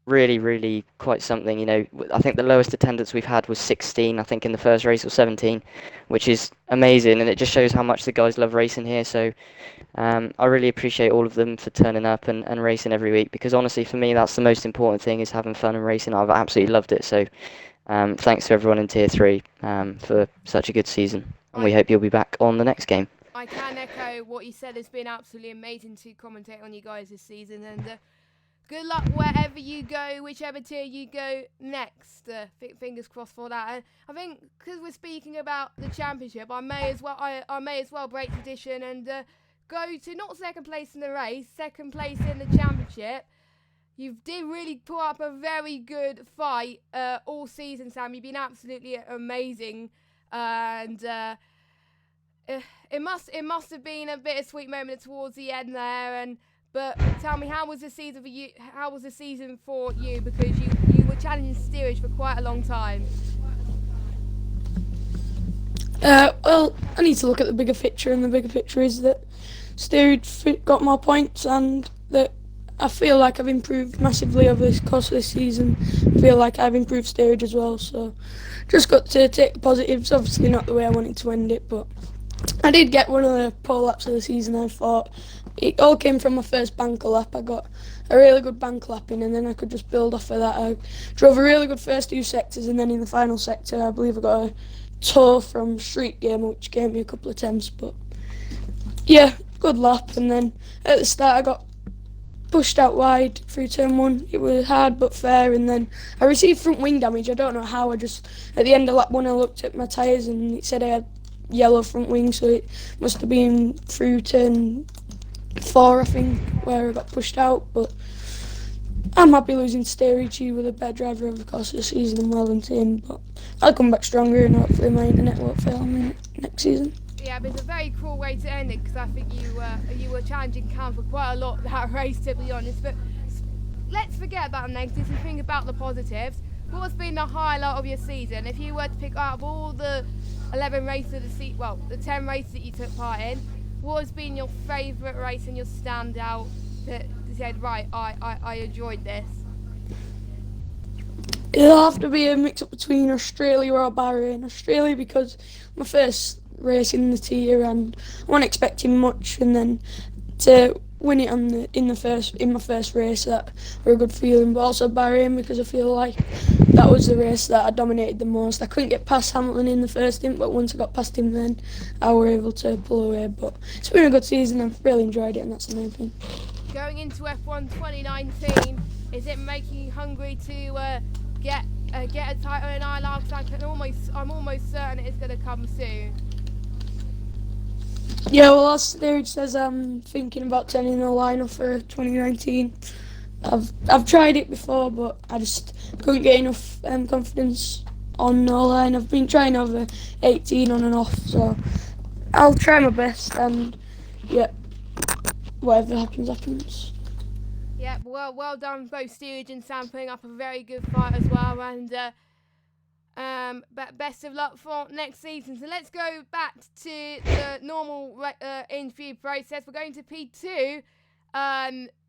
really, really quite something. I think the lowest attendance we've had was 16, I think, in the first race, or 17, which is amazing, and it just shows how much the guys love racing here. So I really appreciate all of them for turning up and racing every week because honestly, for me, that's the most important thing is having fun and racing. I've absolutely loved it. So thanks to everyone in Tier 3 for such a good season, and we hope you'll be back on the next game. I can echo what you said. It's been absolutely amazing to commentate on you guys this season, and good luck wherever you go, whichever tier you go next. Fingers crossed for that. And I think because we're speaking about the championship, I may as well break tradition and go to not second place in the race, second place in the championship. You did really put up a very good fight all season, Sam. You've been absolutely amazing, and it must have been a bittersweet moment towards the end there. But tell me, how was the season for you? How was the season for you? Because you were challenging steerage for quite a long time. Well, I need to look at the bigger picture, and the bigger picture is that steerage got more points, and that I feel like I've improved massively over the course of this season. I feel like I've improved steerage as well, so just got to take the positives. Obviously not the way I wanted to end it, but I did get one of the pole laps of the season. I thought it all came from my first banker lap. I got a really good bank lap in, and then I could just build off of that. I drove a really good first two sectors, and then in the final sector I believe I got a tour from Street Gamer, which gave me a couple of temps. But yeah, good lap. And then at the start I got pushed out wide through turn one. It was hard but fair, and then I received front wing damage. I don't know how. I just, at the end of lap one, I looked at my tyres and it said I had yellow front wing, so it must have been through turn 4, I think, where I got pushed out. But I'm happy losing to Steerage. He was a better driver over the course of the season and well than him, but I'll come back stronger and hopefully my internet won't fail me next season. Yeah, but it's a very cruel way to end it because I think you were challenging Cam for quite a lot that race, to be honest. But let's forget about the negatives and think about the positives. What's been the highlight of your season? If you were to pick out of all the 11 races of the 10 races that you took part in, what has been your favourite race and your standout that you said, right, I enjoyed this? It'll have to be a mix-up between Australia or Bahrain. Australia because my first race in the tier and I wasn't expecting much, and then to win it in my first race, that were a good feeling. But also Bahrain because I feel like that was the race that I dominated the most. I couldn't get past Hamilton in the first stint, but once I got past him then I were able to pull away. But it's been a good season. I've really enjoyed it, and that's the main thing. Going into F1 2019, is it making you hungry to get a title in ILR? Because I'm almost certain it's going to come soon. Yeah, well, as Steerage says, I'm thinking about turning the lineup for 2019. I've tried it before, but I just couldn't get enough confidence on no line. I've been trying over 18 on and off, so I'll try my best, and yeah, whatever happens, happens. Yeah, well done both Steerage and Sam, putting up a very good fight as well, and but best of luck for next season. So let's go back to the normal interview process. We're going to P2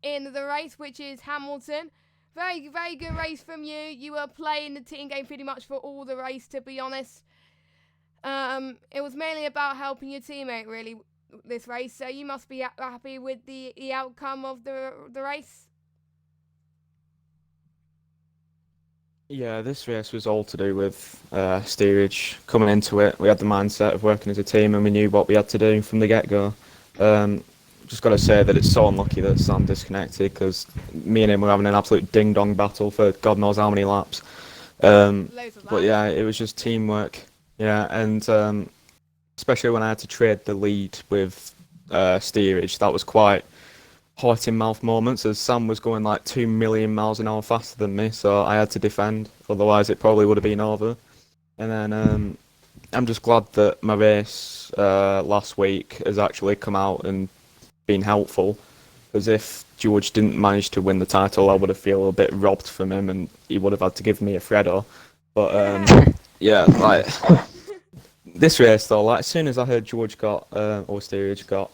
in the race, which is Hamilton. Very, very good race from you. You were playing the team game pretty much for all the race, to be honest. It was mainly about helping your teammate, really, this race. So you must be happy with the outcome of the race. Yeah, this race was all to do with steerage. Coming into it, we had the mindset of working as a team, and we knew what we had to do from the get-go. Um, just got to say that it's so unlucky that Sam disconnected, because me and him were having an absolute ding-dong battle for God knows how many laps. Loads of But that. yeah, it was just teamwork. Yeah, and especially when I had to trade the lead with steerage, that was quite heart in mouth moments, as Sam was going like 2 million miles an hour faster than me, so I had to defend. Otherwise, it probably would have been over. And then I'm just glad that my race last week has actually come out and been helpful. Because if George didn't manage to win the title, I would have feel a bit robbed from him, and he would have had to give me a Freddo. But yeah, like this race though, like as soon as I heard George got or Steerage got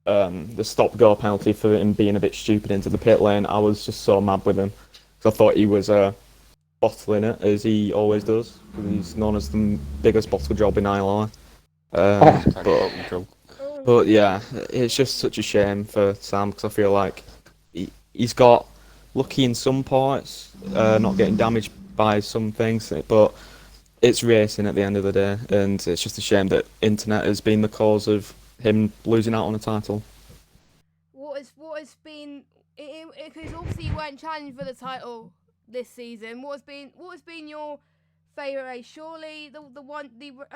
the stop go penalty for him being a bit stupid into the pit lane, I was just so mad with him, because I thought he was bottling it, as he always does. He's known as the biggest bottle job in ILR. But yeah, it's just such a shame for Sam, because I feel like he's got lucky in some parts, not getting damaged by some things, but it's racing at the end of the day, and it's just a shame that internet has been the cause of him losing out on a title. What has been, because obviously you weren't challenged for the title this season. What has been your favourite race? Surely the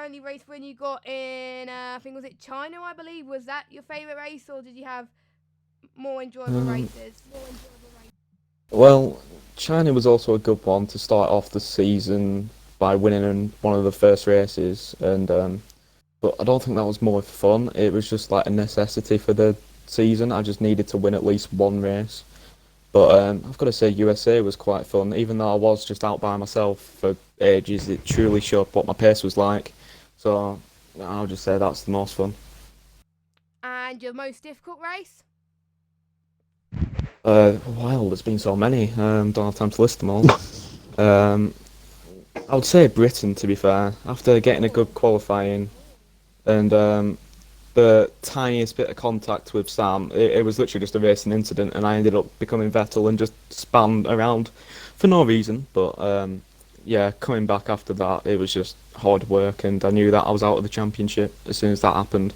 only race win you got in I think was it China, I believe. Was that your favourite race, or did you have more enjoyable races? Well, China was also a good one to start off the season by winning in one of the first races, and but I don't think that was more fun. It was just like a necessity for the season. I just needed to win at least one race. But I've got to say, USA was quite fun. Even though I was just out by myself for ages, it truly showed what my pace was like. So I'll just say that's the most fun. And your most difficult race? Well, there's been so many. Don't have time to list them all. I would say Britain, to be fair. After getting a good qualifying and the tiniest bit of contact with Sam, it was literally just a racing incident, and I ended up becoming Vettel and just spun around for no reason. But yeah, coming back after that, it was just hard work, and I knew that I was out of the championship as soon as that happened.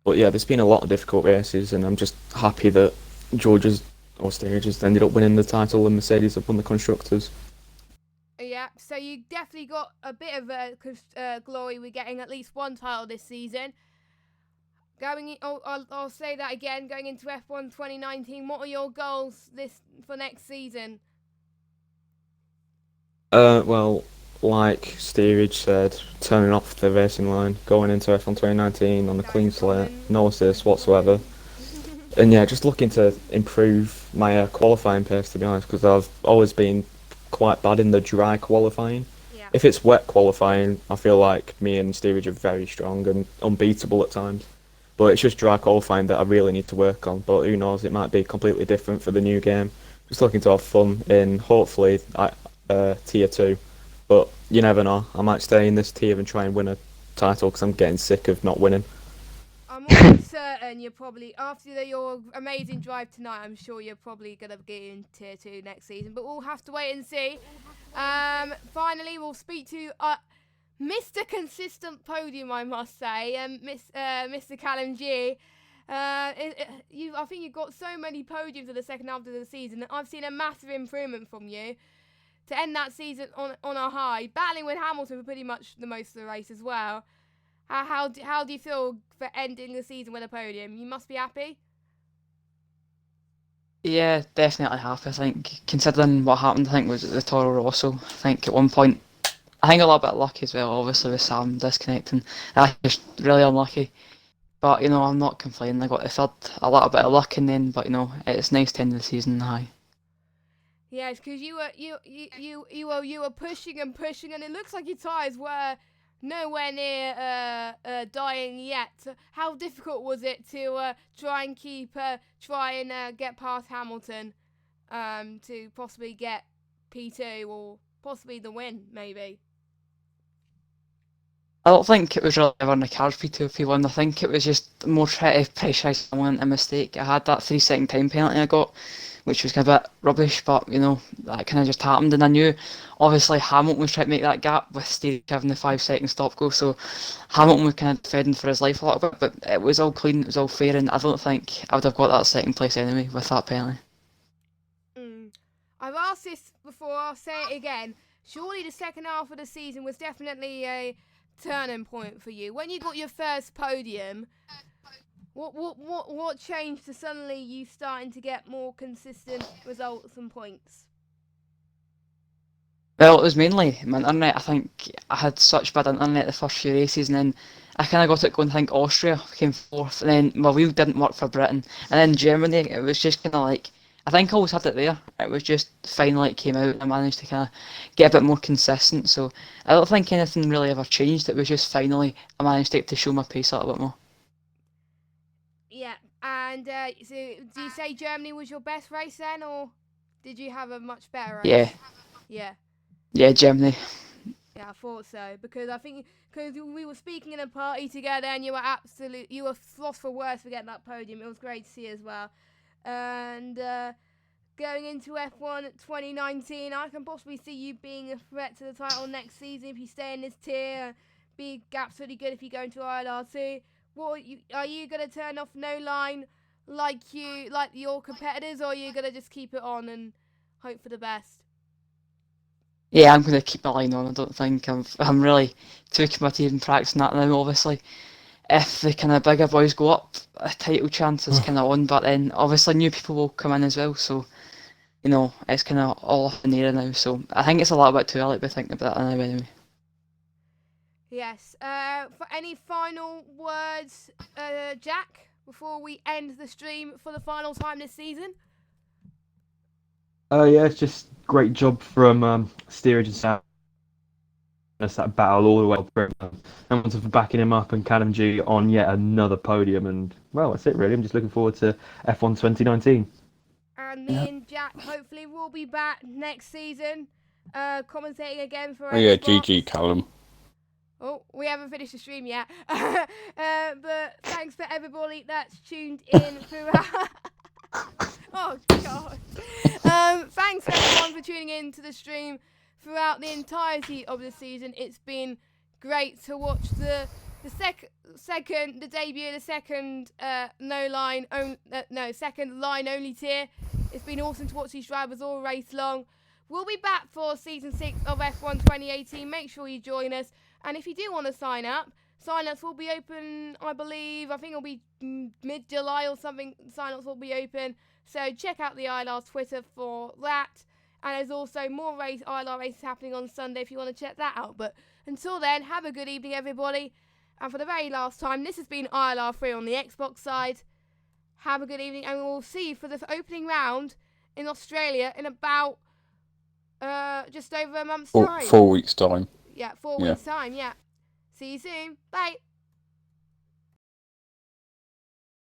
But yeah, there's been a lot of difficult races, and I'm just happy that George's or Steerage's ended up winning the title, and Mercedes have won the constructors. Yeah, so you definitely got a bit of glory with getting at least one title this season. I'll say that again. Going into F1 2019, what are your goals for next season? Well, like Steerage said, turning off the racing line, going into F1 2019 on a clean slate, no assists whatsoever. And yeah, just looking to improve my qualifying pace, to be honest, because I've always been quite bad in the dry qualifying. Yeah. If it's wet qualifying, I feel like me and Steerage are very strong and unbeatable at times. But it's just dry qualifying that I really need to work on. But who knows, it might be completely different for the new game. Just looking to have fun in, hopefully, Tier 2. But you never know, I might stay in this tier and try and win a title, because I'm getting sick of not winning. I'm almost certain you're probably, after your amazing drive tonight, I'm sure you're probably going to get in Tier 2 next season. But we'll have to wait and see. Finally, we'll speak to Mr. Consistent Podium, I must say, Mr. Callum G. I think you've got so many podiums in the second half of the season. I've seen a massive improvement from you to end that season on a high, battling with Hamilton for pretty much the most of the race as well. How do you feel for ending the season with a podium? You must be happy. Yeah, definitely happy. I think, considering what happened, I think was at the Toro Rosso. I think at one point, I think a little bit lucky as well, obviously with Sam disconnecting. I was really unlucky. But, I'm not complaining. I got the third, a little bit of luck, and then, but, it's nice to end the season high. Yes, because you were pushing and pushing, and it looks like your tyres were nowhere near dying yet. How difficult was it to try and get past Hamilton to possibly get P2 or possibly the win, maybe? I don't think it was really ever in the cards P2 P1. I think it was just more trying to pressurise someone into a mistake. I had that 3-second time penalty I got, which was kind of a bit rubbish, but that kind of just happened. And I knew obviously Hamilton was trying to make that gap with Steve having the 5 second stop go, so Hamilton was kind of defending for his life a little bit, but it was all clean, it was all fair, and I don't think I would have got that second place anyway with that penalty. I've asked this before, I'll say it again. Surely the second half of the season was definitely a turning point for you. When you got your first podium, what changed to suddenly you starting to get more consistent results and points? Well, it was mainly my internet. I think I had such bad internet the first few races, and then I kind of got it going. I think Austria came fourth, and then my wheel didn't work for Britain, and then Germany. It was just kind of like, I think I always had it there. It was just finally it came out, and I managed to kind of get a bit more consistent. So I don't think anything really ever changed. It was just finally I managed to show my pace a little bit more. Yeah, and so do you say Germany was your best race then, or did you have a much better race? Yeah, Germany. Yeah, I thought so, because I think we were speaking in a party together, and you were lost for words for getting that podium. It was great to see as well. And going into F1 2019, I can possibly see you being a threat to the title next season if you stay in this tier. Be absolutely good if you go into ILR3. Are you gonna turn off no line like your competitors, or are you gonna just keep it on and hope for the best? Yeah, I'm going to keep my line on. I don't think I'm really too committed in practicing that now. Obviously, if the kind of bigger boys go up, a title chance is kind of on. But then obviously new people will come in as well. So it's kind of all up in the air now. So I think it's a little bit too early to be thinking about that now anyway. Yes. For any final words, Jack, before we end the stream for the final time this season? Yeah, it's just great job from Steerage and Sam. That's that battle all the way through. And once for backing him up and Callum G on yet another podium. And, well, that's it, really. I'm just looking forward to F1 2019. And me and Jack hopefully will be back next season, commentating again for Xbox. Oh yeah, GG Callum. Oh, we haven't finished the stream yet. But thanks for everybody that's tuned in throughout. Oh, God. Thanks, everyone, for tuning in to the stream throughout the entirety of the season. It's been great to watch the debut of the second second line only tier. It's been awesome to watch these drivers all race long. We'll be back for season 6 of F1 2018. Make sure you join us. And if you do want to sign up, sign-ups will be open, I believe. I think it'll be mid-July or something. Sign-ups will be open. So check out the ILR's Twitter for that. And there's also more ILR races happening on Sunday if you want to check that out. But until then, have a good evening, everybody. And for the very last time, this has been ILR3 on the Xbox side. Have a good evening, and we'll see you for the opening round in Australia in about just over a month's time. 4 weeks' time. Yeah, 4 weeks' time, yeah. See you soon. Bye.